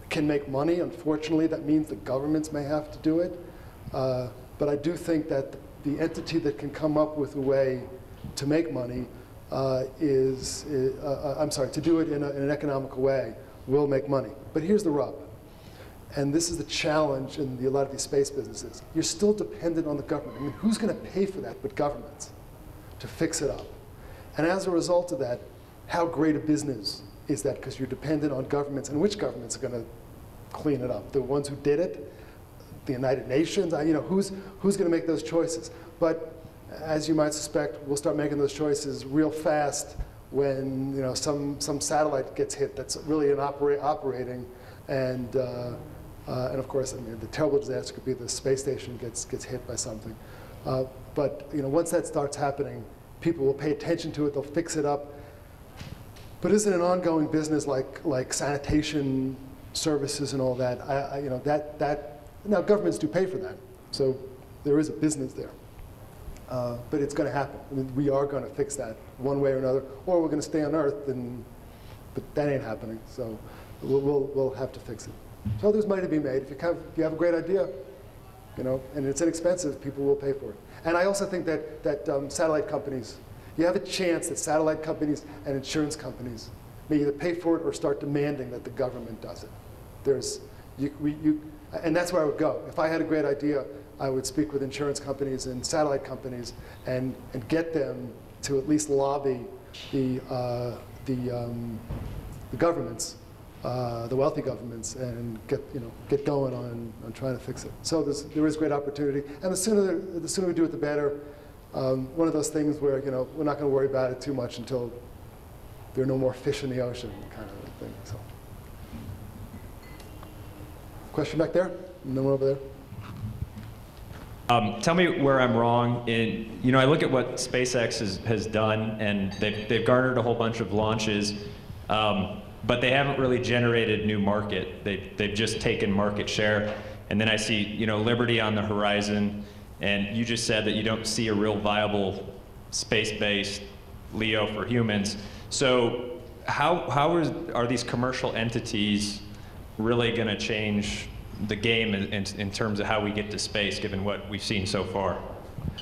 can make money. Unfortunately, that means the governments may have to do it. But I do think that the entity that can come up with a way to make money to do it in an economical way will make money. But here's the rub. And this is the challenge in a lot of these space businesses. You're still dependent on the government. I mean, who's going to pay for that but governments to fix it up? And as a result of that, how great a business is that? Because you're dependent on governments. And which governments are going to clean it up? The ones who did it? the United Nations. You know, who's going to make those choices? But as you might suspect, we'll start making those choices real fast when, you know, some satellite gets hit that's really operating, and of course, I mean, the terrible disaster could be the space station gets hit by something. But you know, once that starts happening, people will pay attention to it. They'll fix it up. But is it an ongoing business like sanitation services and all that? You know, now governments do pay for that, so there is a business there. But it's going to happen. I mean, we are going to fix that one way or another, or we're going to stay on Earth, but that ain't happening. So we'll have to fix it. So there's money to be made. If you have a great idea, you know, and it's inexpensive, people will pay for it. And I also think that satellite companies, you have a chance that satellite companies and insurance companies may either pay for it or start demanding that the government does it. And that's where I would go. If I had a great idea, I would speak with insurance companies and satellite companies and get them to at least lobby the governments, the wealthy governments, and get going on trying to fix it. So there is great opportunity, and the sooner we do it, the better. One of those things where, you know, we're not going to worry about it too much until there are no more fish in the ocean, kind of a thing. So, question back there, and then one over there. Tell me where I'm wrong. You know, I look at what SpaceX has done, and they've garnered a whole bunch of launches, but they haven't really generated new market. They've just taken market share. And then I see, you know, Liberty on the horizon, and you just said that you don't see a real viable space-based LEO for humans. So how are these commercial entities really going to change the game in terms of how we get to space, given what we've seen so far?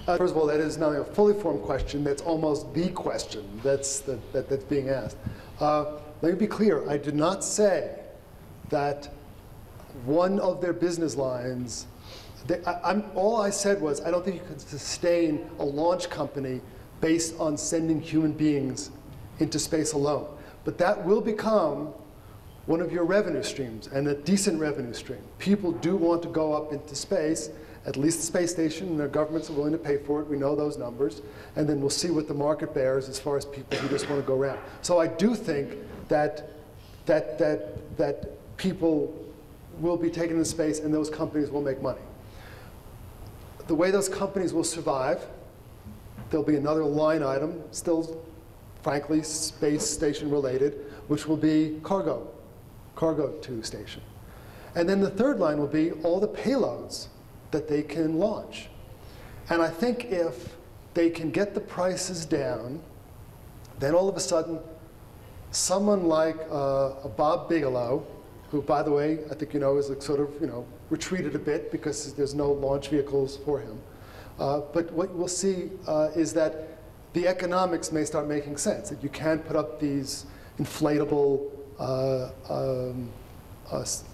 First of all, that is not a fully formed question. That's almost the question that's being asked. Let me be clear. I did not say that one of their business lines, all I said was I don't think you can sustain a launch company based on sending human beings into space alone. But that will become one of your revenue streams, and a decent revenue stream. People do want to go up into space, at least the space station, and their governments are willing to pay for it. We know those numbers. And then we'll see what the market bears as far as people who just want to go around. So I do think that people will be taken into space, and those companies will make money. The way those companies will survive, there'll be another line item, still, frankly, space station related, which will be cargo to station. And then the third line will be all the payloads that they can launch. And I think if they can get the prices down, then all of a sudden, someone like a Bob Bigelow, who, by the way, I think you know, is like sort of, you know, retreated a bit because there's no launch vehicles for him. But what we'll see is that the economics may start making sense, that you can put up these inflatable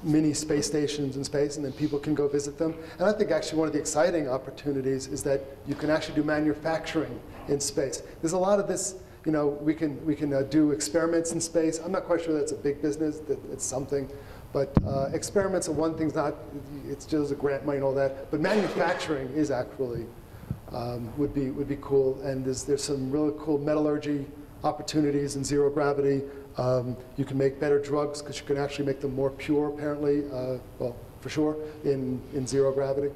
mini space stations in space, and then people can go visit them. And I think actually one of the exciting opportunities is that you can actually do manufacturing in space. There's a lot of this, you know, we can do experiments in space. I'm not quite sure that's a big business, that it's something. But experiments are one thing, it's just a grant money and all that. But manufacturing is actually, would be cool. And there's some really cool metallurgy opportunities in zero gravity. You can make better drugs because you can actually make them more pure, apparently, well, for sure, in zero gravity.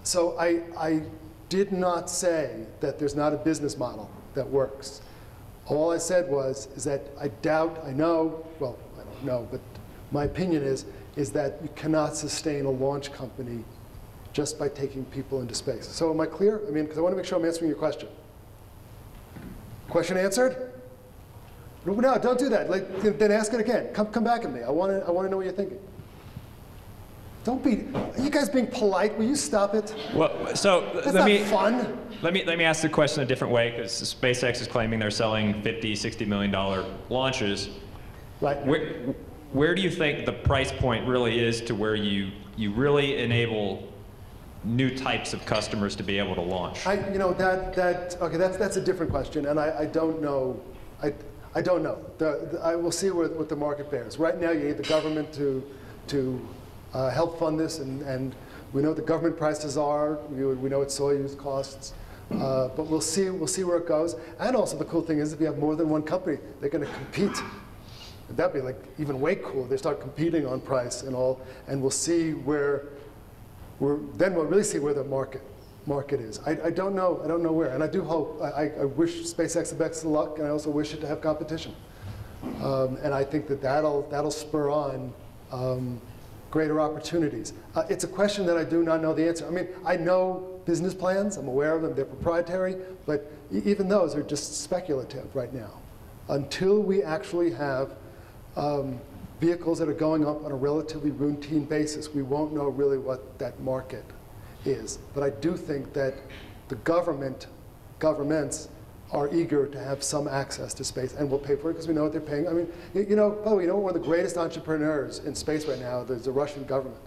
So I did not say that there's not a business model that works. All I said is that I know, well, I don't know, but my opinion is that you cannot sustain a launch company just by taking people into space. So am I clear? I mean, because I want to make sure I'm answering your question. Question answered? No, don't do that. Then ask it again. Come back at me. I want to know what you're thinking. Don't be. Are you guys being polite? Will you stop it? Well, so that's not fun. Let me ask the question a different way, because SpaceX is claiming they're selling $50–60 million launches. Right. Where do you think the price point really is to where you really enable new types of customers to be able to launch? You know, okay, that's a different question, and I don't know. I don't know. I will see what the market bears. Right now, you need the government to help fund this, We know what the government prices are. We know what Soyuz costs. But we'll see where it goes. And also the cool thing is if you have more than one company, they're going to compete. That'd be like even way cool. They start competing on price and all, and we'll see then we'll really see where the market is. I don't know where, and I do hope. I wish SpaceX the best of luck, and I also wish it to have competition. And I think that'll spur on greater opportunities. It's a question that I do not know the answer. I mean, I know business plans. I'm aware of them. They're proprietary, but even those are just speculative right now. Until we actually have vehicles that are going up on a relatively routine basis, we won't know really what that market is. But I do think that the governments are eager to have some access to space, and will pay for it because we know what they're paying. I mean, by the way, one of the greatest entrepreneurs in space right now is the Russian government,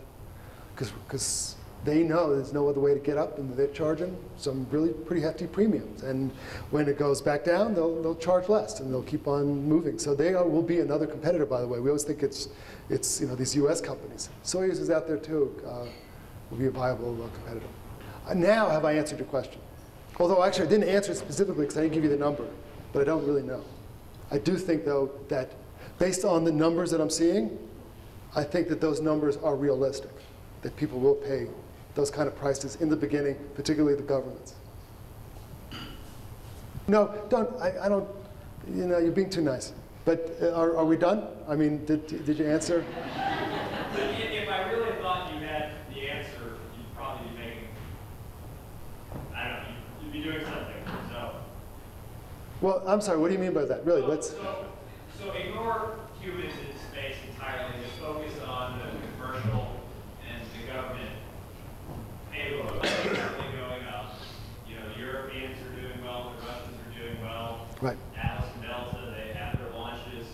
because they know there's no other way to get up, and they're charging some really pretty hefty premiums. And when it goes back down, they'll charge less, and they'll keep on moving. So they will be another competitor, by the way. We always think it's these U.S. companies. Soyuz is out there too. Will be a viable competitor. Now have I answered your question? Although actually I didn't answer it specifically because I didn't give you the number, but I don't really know. I do think though that based on the numbers that I'm seeing, I think that those numbers are realistic, that people will pay those kind of prices in the beginning, particularly the governments. No, I don't, you're being too nice. But are we done? I mean, did you answer? If I really thought you had the answer, you'd probably be making, I don't know, you'd be doing something, so. Well, I'm sorry, what do you mean by that? Really, So ignore humans in space entirely, just focus on the commercial and the government payload currently going up. The Europeans are doing well, the Russians are doing well. Right. Atlas and Delta, they have their launches.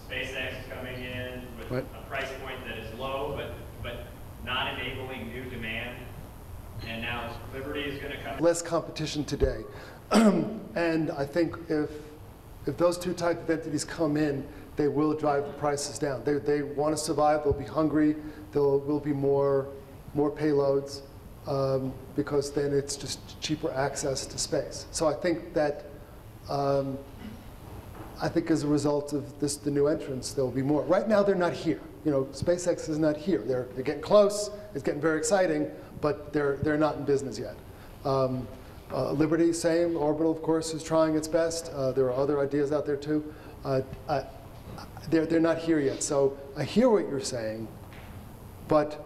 SpaceX is coming in with a price point that is low, but not enabling new demand. And now Liberty is going to come. Less competition today. And I think if those two types of entities come in, they will drive the prices down. They want to survive. They'll be hungry. There will be more payloads because then it's just cheaper access to space. So I think that as a result of the new entrants, there will be more. Right now, they're not here. SpaceX is not here. They're getting close. It's getting very exciting, but they're not in business yet. Liberty, same. Orbital, of course, is trying its best. There are other ideas out there too. They're not here yet. So I hear what you're saying, but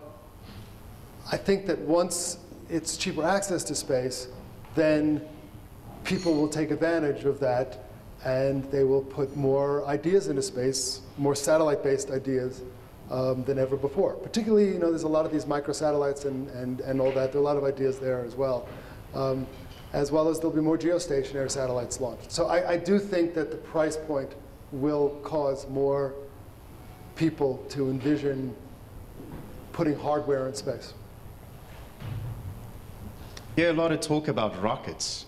I think that once it's cheaper access to space, then people will take advantage of that, and they will put more ideas into space, more satellite-based ideas than ever before. Particularly, there's a lot of these microsatellites and all that. There are a lot of ideas there as well as there'll be more geostationary satellites launched. So I do think that the price point will cause more people to envision putting hardware in space. Yeah, a lot of talk about rockets,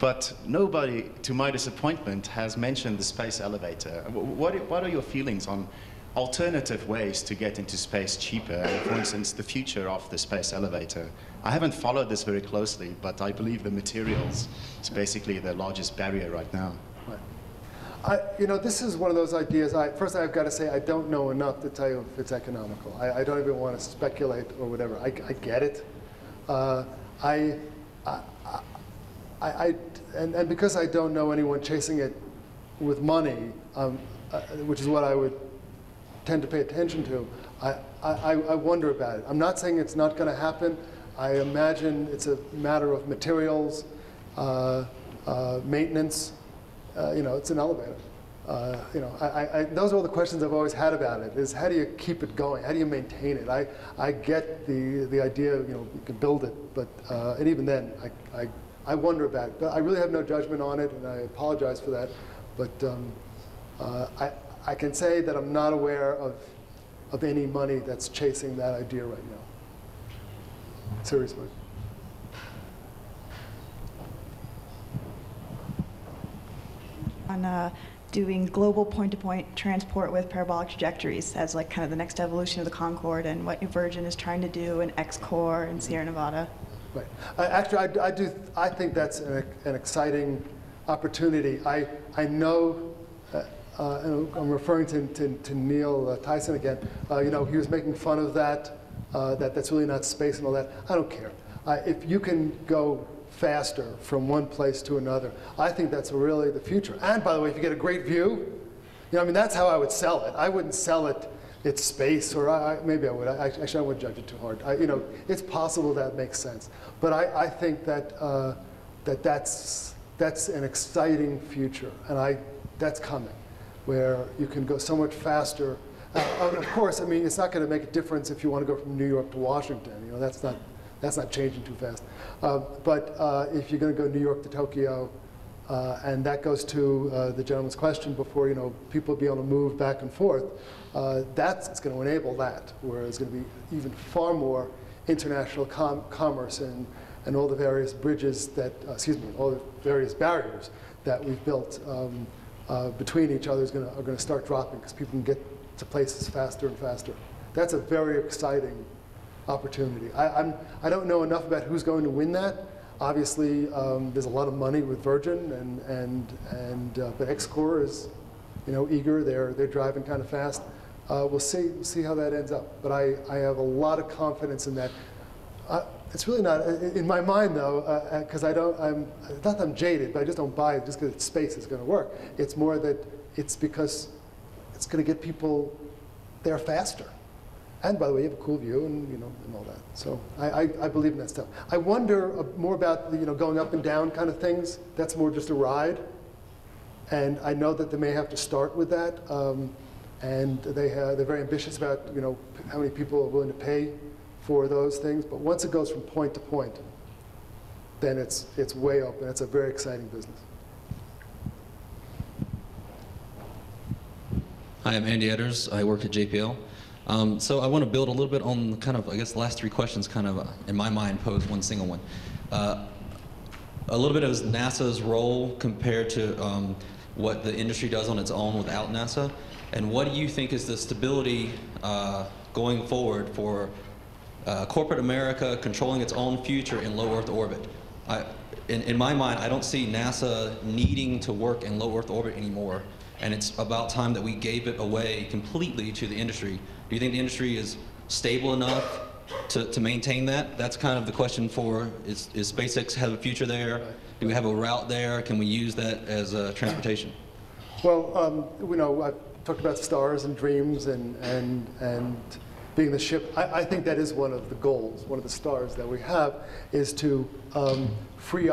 but nobody, to my disappointment, has mentioned the space elevator. What are your feelings on alternative ways to get into space cheaper, and for instance, the future of the space elevator? I haven't followed this very closely, but I believe the materials is basically the largest barrier right now. Right. This is one of those ideas. First, I've got to say I don't know enough to tell you if it's economical. I don't even want to speculate or whatever. I get it. And because I don't know anyone chasing it with money, which is what I would tend to pay attention to, I wonder about it. I'm not saying it's not going to happen. I imagine it's a matter of materials, maintenance. It's an elevator. Those are all the questions I've always had about it, is how do you keep it going? How do you maintain it? I get the idea, you can build it, but and even then, I wonder about it. But I really have no judgment on it, and I apologize for that. But I can say that I'm not aware of any money that's chasing that idea right now. Seriously. On doing global point-to-point transport with parabolic trajectories as like kind of the next evolution of the Concorde, and what Virgin is trying to do in X-Core and Sierra Nevada. Right. Actually, I think that's an exciting opportunity. I know, and I'm referring to Neil Tyson again. You know, he was making fun of that. That's really not space and all that. I don't care. If you can go faster from one place to another, I think that's really the future. And by the way, if you get a great view, you know, I mean, that's how I would sell it. I wouldn't sell it, it's space, or maybe I would. Actually, I wouldn't judge it too hard. You know, it's possible that makes sense. But I think that that's an exciting future, and that's coming, where you can go so much faster. Of course, I mean, it's not going to make a difference if you want to go from New York to Washington. You know, that's not changing too fast. But if you're going to go New York to Tokyo, and that goes to the gentleman's question before, you know, people be able to move back and forth, that's going to enable that, where there's going to be even far more international commerce and all the various bridges that, all the various barriers that we've built between each other are going to start dropping, because people can get to places faster and faster. That's a very exciting opportunity. I don't know enough about who's going to win that. Obviously, there's a lot of money with Virgin, but X-Core is, you know, eager. They're driving kind of fast. We'll see how that ends up. But I have a lot of confidence in that. It's really not in my mind, though, because not that I'm jaded, but I just don't buy it just because space is going to work. It's more that it's because it's going to get people there faster. And by the way, you have a cool view, and you know, and all that. So I believe in that stuff. I wonder more about the, you know, going up and down kind of things. That's more just a ride, and I know that they may have to start with that. And they're very ambitious about, you know, how many people are willing to pay for those things. But once it goes from point to point, then it's way open. It's a very exciting business. Hi, I'm Andy Edders. I work at JPL. So I want to build a little bit on kind of, I guess, the last three questions kind of, in my mind, pose one single one. A little bit of NASA's role compared to what the industry does on its own without NASA. And what do you think is the stability going forward for corporate America controlling its own future in low Earth orbit? In my mind, I don't see NASA needing to work in low Earth orbit anymore. And it's about time that we gave it away completely to the industry. Do you think the industry is stable enough to maintain that? That's kind of the question for, is SpaceX have a future there? Do we have a route there? Can we use that as transportation? Well, you know, I've talked about stars and dreams and being the ship. I think that is one of the goals, one of the stars that we have, is to free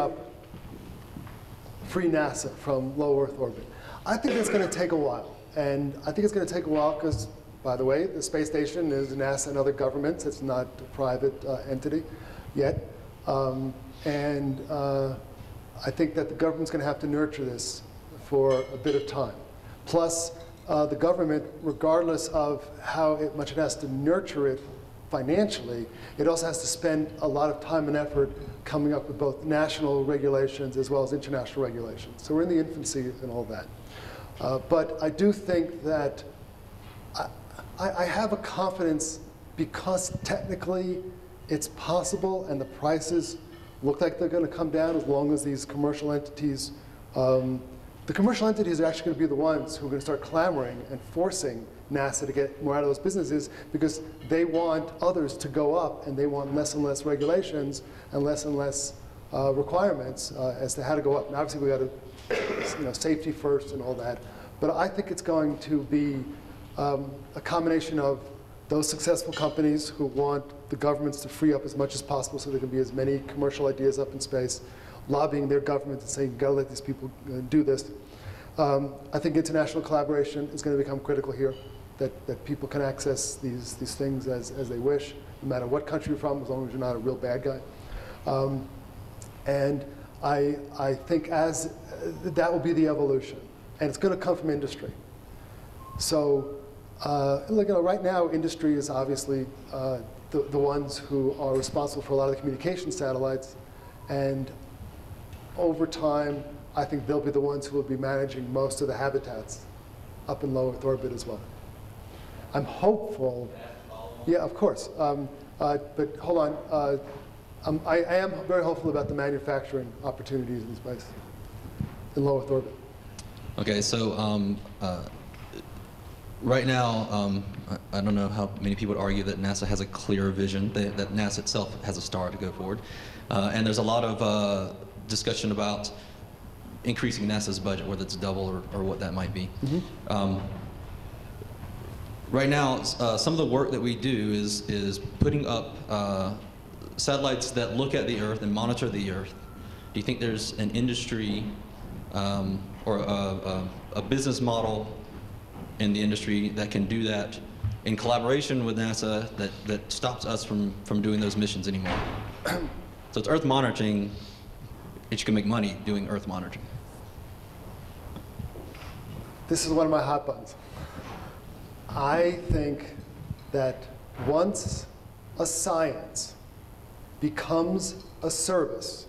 NASA from low Earth orbit. I think it's going to take a while, and I think it's going to take a while because, by the way, the space station is NASA and other governments. It's not a private entity yet, and I think that the government's going to have to nurture this for a bit of time. Plus, the government, regardless of how much it has to nurture it financially, it also has to spend a lot of time and effort coming up with both national regulations as well as international regulations. So we're in the infancy and all that. But I do think that I have a confidence, because technically it's possible and the prices look like they're going to come down as long as these commercial entities, the commercial entities are actually going to be the ones who are going to start clamoring and forcing NASA to get more out of those businesses, because they want others to go up and they want less and less regulations and less requirements as to how to go up. And obviously we got to, you know, safety first and all that. But I think it's going to be a combination of those successful companies who want the governments to free up as much as possible so there can be as many commercial ideas up in space, lobbying their government and saying, you gotta let these people do this. I think international collaboration is going to become critical here, that people can access these things as they wish, no matter what country you're from, as long as you're not a real bad guy. And I think that will be the evolution. And it's going to come from industry. So look, you know, right now, industry is obviously the ones who are responsible for a lot of the communication satellites. And over time, I think they'll be the ones who will be managing most of the habitats up in low Earth orbit as well. I'm hopeful. Yeah, of course. But hold on. I am very hopeful about the manufacturing opportunities in space, in low Earth orbit. Okay, so right now, I don't know how many people would argue that NASA has a clear vision, that NASA itself has a star to go forward. And there's a lot of discussion about increasing NASA's budget, whether it's double or what that might be. Mm-hmm. Right now, some of the work that we do is putting up satellites that look at the Earth and monitor the Earth. Do you think there's an industry or a business model in the industry that can do that in collaboration with NASA that stops us from doing those missions anymore? So it's Earth monitoring, but you can make money doing Earth monitoring. This is one of my hot buttons. I think that once a science becomes a service,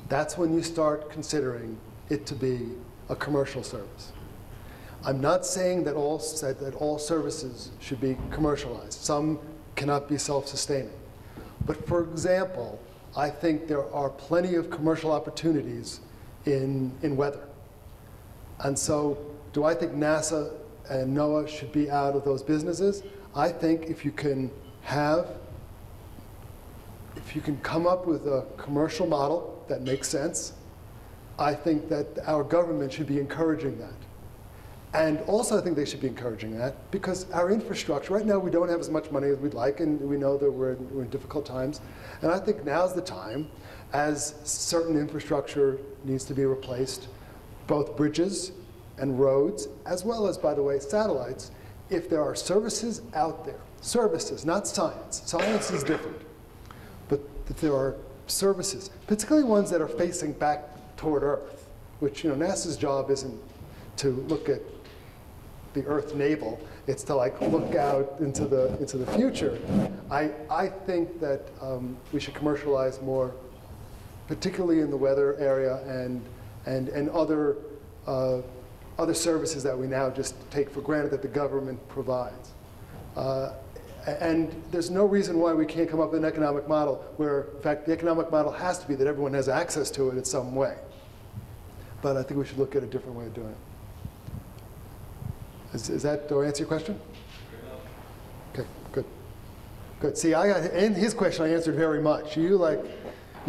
that's when you start considering it to be a commercial service. I'm not saying that all services should be commercialized. Some cannot be self-sustaining. But for example, I think there are plenty of commercial opportunities in weather. And so do I think NASA and NOAA should be out of those businesses? I think if you can come up with a commercial model that makes sense, I think that our government should be encouraging that. And also I think they should be encouraging that because our infrastructure, right now we don't have as much money as we'd like, and we know that we're in difficult times. And I think now's the time, as certain infrastructure needs to be replaced, both bridges and roads, as well as, by the way, satellites, if there are services out there, services, not science. Science is different. But if there are services, particularly ones that are facing back toward Earth, which, you know, NASA's job isn't to look at the Earth navel, it's to like look out into the future. I think that we should commercialize more, particularly in the weather area and other services that we now just take for granted that the government provides. And there's no reason why we can't come up with an economic model where, in fact, the economic model has to be that everyone has access to it in some way. But I think we should look at a different way of doing it. Is that, do I answer your question? Okay, good. Good. See, in his question, I answered very much. You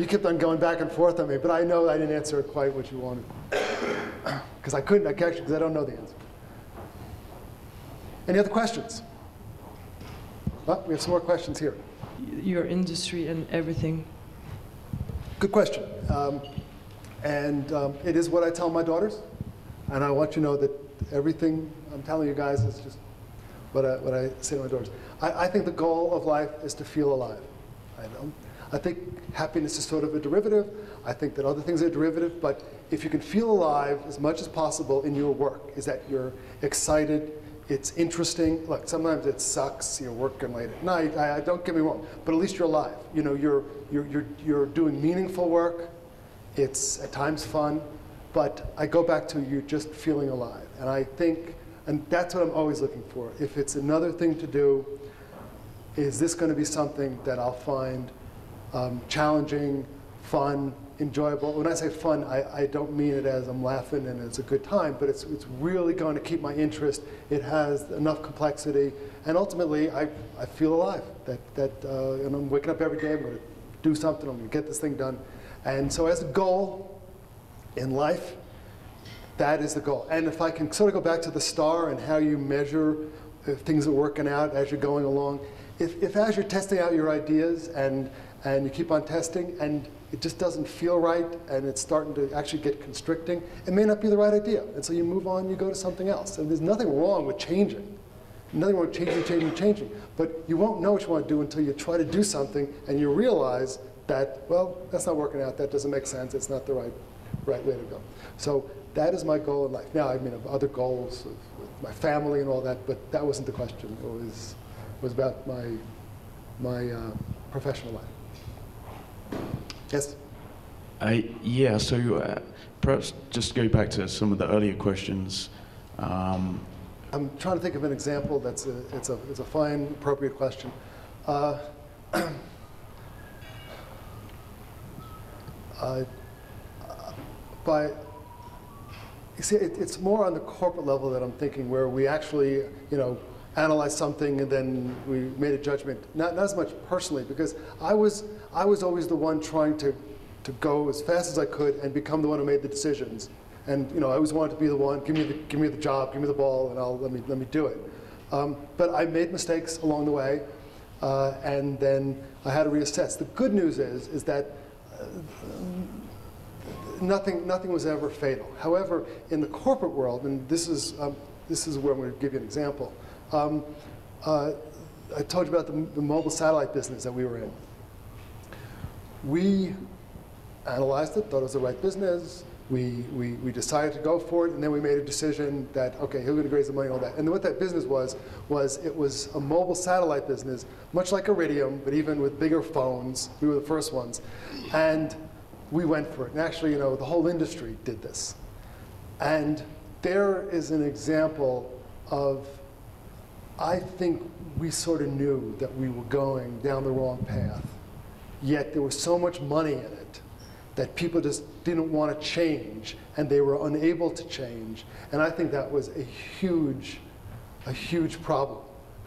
kept on going back and forth on me, but I know I didn't answer it quite what you wanted. Because I couldn't, because I don't know the answer. Any other questions? Well, we have some more questions here. Your industry and everything. Good question. It is what I tell my daughters. And I want you to know that everything I'm telling you guys is just what I say to my daughters. I think the goal of life is to feel alive. I think happiness is sort of a derivative. I think that other things are derivative. But if you can feel alive as much as possible in your work, is that you're excited, it's interesting. Look, sometimes it sucks. You're working late at night. Don't get me wrong, but at least you're alive. You know, you're doing meaningful work. It's at times fun, but I go back to you just feeling alive. And I think, and that's what I'm always looking for. If it's another thing to do, is this going to be something that I'll find challenging, fun, enjoyable? When I say fun, I don't mean it as I'm laughing and it's a good time, but it's really going to keep my interest. It has enough complexity, and ultimately, I feel alive. And I'm waking up every day, I'm going to do something, I'm going to get this thing done. And so as a goal in life, that is the goal. And if I can sort of go back to the star and how you measure if things are working out as you're going along, if as you're testing out your ideas and you keep on testing and it just doesn't feel right and it's starting to actually get constricting, it may not be the right idea. And so you move on, you go to something else. And there's nothing wrong with changing. Nothing wrong with changing. But you won't know what you want to do until you try to do something and you realize that, well, that's not working out, that doesn't make sense, it's not the right way to go. So that is my goal in life. Now, I mean, I have other goals with my family and all that, but that wasn't the question. It was about my professional life. Yes? Yeah, so perhaps just go back to some of the earlier questions. I'm trying to think of an example it's a fine, appropriate question. You see, it's more on the corporate level that I'm thinking, where we actually, analyze something and then we made a judgment. Not as much personally, because I was always the one trying to go as fast as I could and become the one who made the decisions. And I always wanted to be the one. Give me the job, give me the ball, and let me do it. But I made mistakes along the way, and then I had to reassess. The good news is that nothing was ever fatal. However, in the corporate world, and this is where I'm going to give you an example. I told you about the mobile satellite business that we were in. We analyzed it, thought it was the right business. We decided to go for it, and then we made a decision that, okay, who's going to raise the money and all that. And what that business was it was a mobile satellite business, much like Iridium, but even with bigger phones. We were the first ones. And we went for it. And actually, the whole industry did this. And there is an example of, I think we sort of knew that we were going down the wrong path. Yet there was so much money in it that people just didn't want to change, and they were unable to change. And I think that was a huge problem,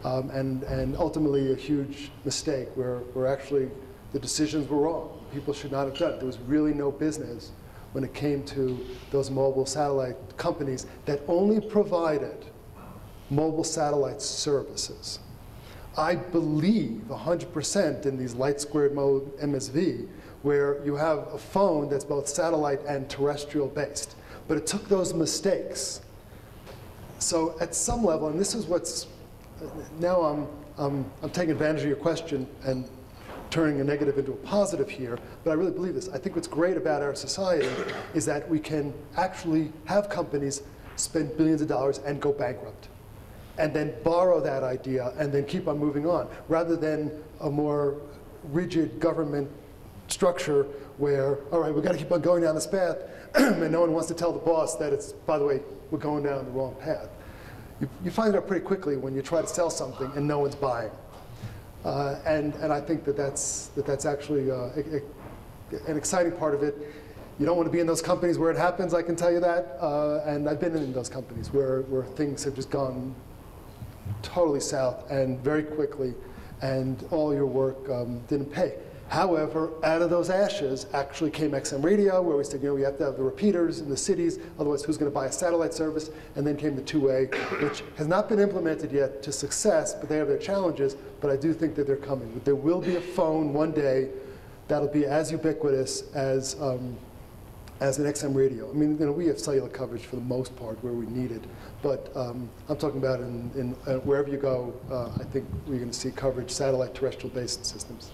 and ultimately a huge mistake, where actually the decisions were wrong. People should not have done it. There was really no business when it came to those mobile satellite companies that only provided mobile satellite services. I believe 100% in these light squared mode MSV, where you have a phone that's both satellite and terrestrial based. But it took those mistakes. So at some level, and this is what's, now I'm taking advantage of your question and turning a negative into a positive here, but I really believe this. I think what's great about our society is that we can actually have companies spend billions of dollars and go bankrupt, and then borrow that idea and then keep on moving on, rather than a more rigid government structure where, all right, we've got to keep on going down this path, and no one wants to tell the boss that it's, by the way, we're going down the wrong path. You find out pretty quickly when you try to sell something and no one's buying. And I think that's actually an exciting part of it. You don't want to be in those companies where it happens, I can tell you that. And I've been in those companies where things have just gone totally south and very quickly, and all your work didn't pay. However, out of those ashes actually came XM Radio, where we said, we have to have the repeaters in the cities, otherwise who's going to buy a satellite service? And then came the two-way, which has not been implemented yet to success, but they have their challenges, but I do think that they're coming. But there will be a phone one day that'll be as ubiquitous as an XM Radio. I mean, we have cellular coverage for the most part where we need it, but I'm talking about in wherever you go, I think we're going to see coverage, satellite terrestrial-based systems.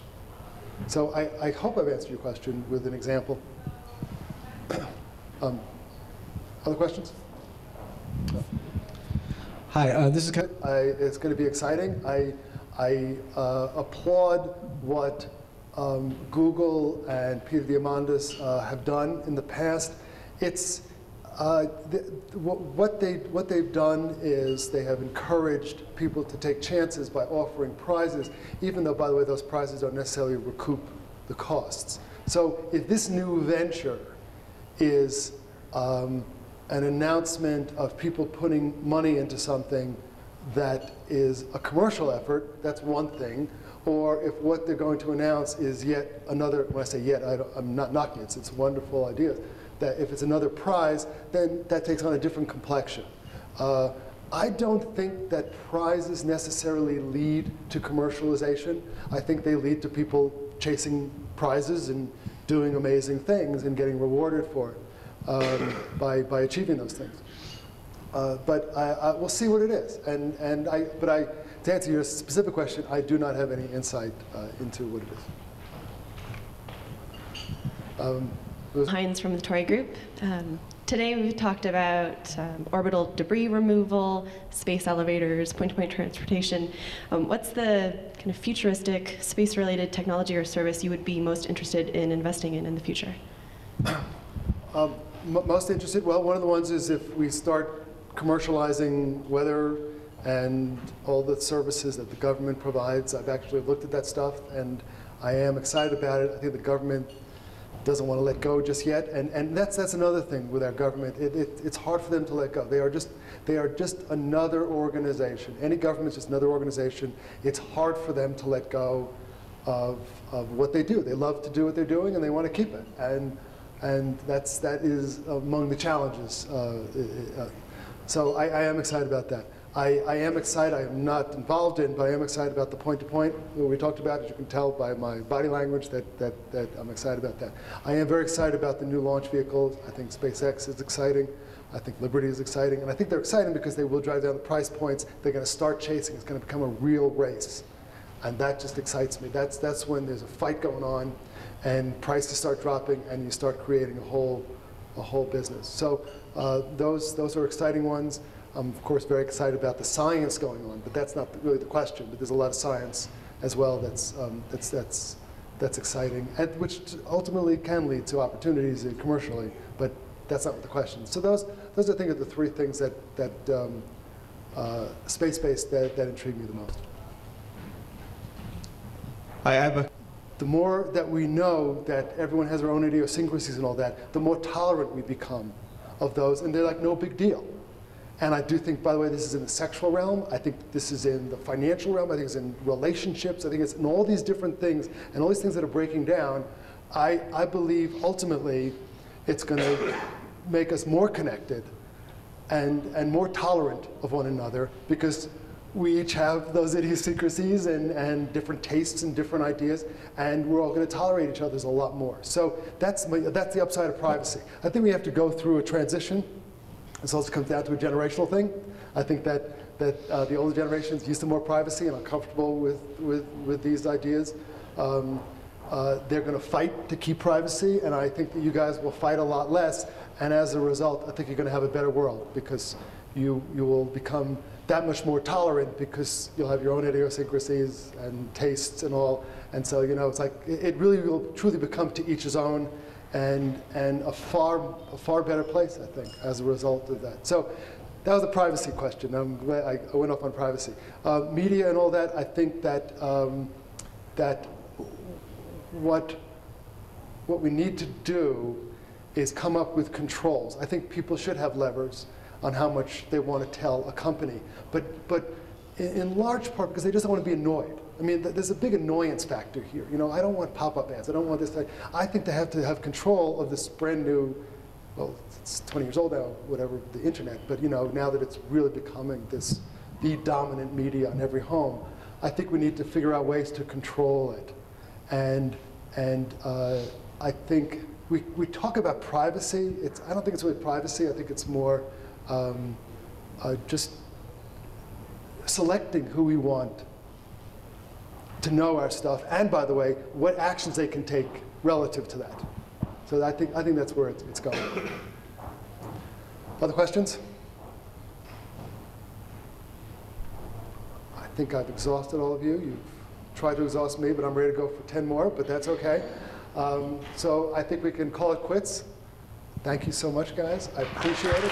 So I hope I've answered your question with an example. Other questions? Hi, this is it's going to be exciting. I applaud what Google and Peter Diamandis have done in the past. It's what they've done is they have encouraged people to take chances by offering prizes, even though, by the way, those prizes don't necessarily recoup the costs. So if this new venture is an announcement of people putting money into something that is a commercial effort, that's one thing. Or if what they're going to announce is yet another, when I say yet, I'm not knocking it, it's a wonderful idea, that if it's another prize, then that takes on a different complexion. I don't think that prizes necessarily lead to commercialization. I think they lead to people chasing prizes and doing amazing things and getting rewarded for it by achieving those things. But we'll see what it is. To answer your specific question, I do not have any insight into what it is. Hines from the Tory Group. Today we've talked about orbital debris removal, space elevators, point-to-point transportation. What's the kind of futuristic space-related technology or service you would be most interested in investing in the future? Most interested? Well, one of the ones is if we start commercializing weather and all the services that the government provides. I've actually looked at that stuff, and I am excited about it. I think the government doesn't want to let go just yet, and that's another thing with our government. It's hard for them to let go. They are just another organization. Any government is just another organization. It's hard for them to let go of what they do. They love to do what they're doing, and they want to keep it. And that is among the challenges. So I am excited about that. I am excited. I am not involved in, but I am excited about the point-to-point that we talked about. As you can tell by my body language that I'm excited about that. I am very excited about the new launch vehicles. I think SpaceX is exciting. I think Liberty is exciting. And I think they're exciting because they will drive down the price points. They're going to start chasing. It's going to become a real race. And that just excites me. That's when there's a fight going on and prices start dropping and you start creating a whole business. So those are exciting ones. I'm, of course, very excited about the science going on, but that's not really the question. But there's a lot of science as well that's exciting, and which ultimately can lead to opportunities commercially, but that's not the question. So those I think are the three things that space-based that intrigue me the most. The more that we know that everyone has their own idiosyncrasies and all that, the more tolerant we become of those, and they're like no big deal. And I do think, by the way, this is in the sexual realm. I think this is in the financial realm. I think it's in relationships. I think it's in all these different things, and all these things that are breaking down. I believe ultimately it's going to make us more connected and more tolerant of one another, because we each have those idiosyncrasies and different tastes and different ideas, and we're all going to tolerate each other a lot more. So that's the upside of privacy. I think we have to go through a transition. This also comes down to a generational thing. I think that the older generations used to more privacy and are comfortable with these ideas. They're going to fight to keep privacy, and I think that you guys will fight a lot less. And as a result, I think you're going to have a better world, because you will become that much more tolerant, because you'll have your own idiosyncrasies and tastes and all. And so, you know, it's like it really will truly become to each his own. And a far better place, I think, as a result of that. So that was a privacy question. I'm glad I went off on privacy. Media and all that, I think that what we need to do is come up with controls. I think people should have levers on how much they want to tell a company, but in large part because they just don't want to be annoyed. I mean, there's a big annoyance factor here. You know, I don't want pop-up ads. I don't want this thing. I think they have to have control of this brand new, well, it's 20 years old now, whatever, the internet. But you know, now that it's really becoming the dominant media in every home, I think we need to figure out ways to control it. And I think we talk about privacy. I don't think it's really privacy. I think it's more just selecting who we want to know our stuff, and by the way, what actions they can take relative to that. So I think that's where it's going. Other questions? I think I've exhausted all of you. You've tried to exhaust me, but I'm ready to go for 10 more, but that's okay. So I think we can call it quits. Thank you so much, guys. I appreciate it.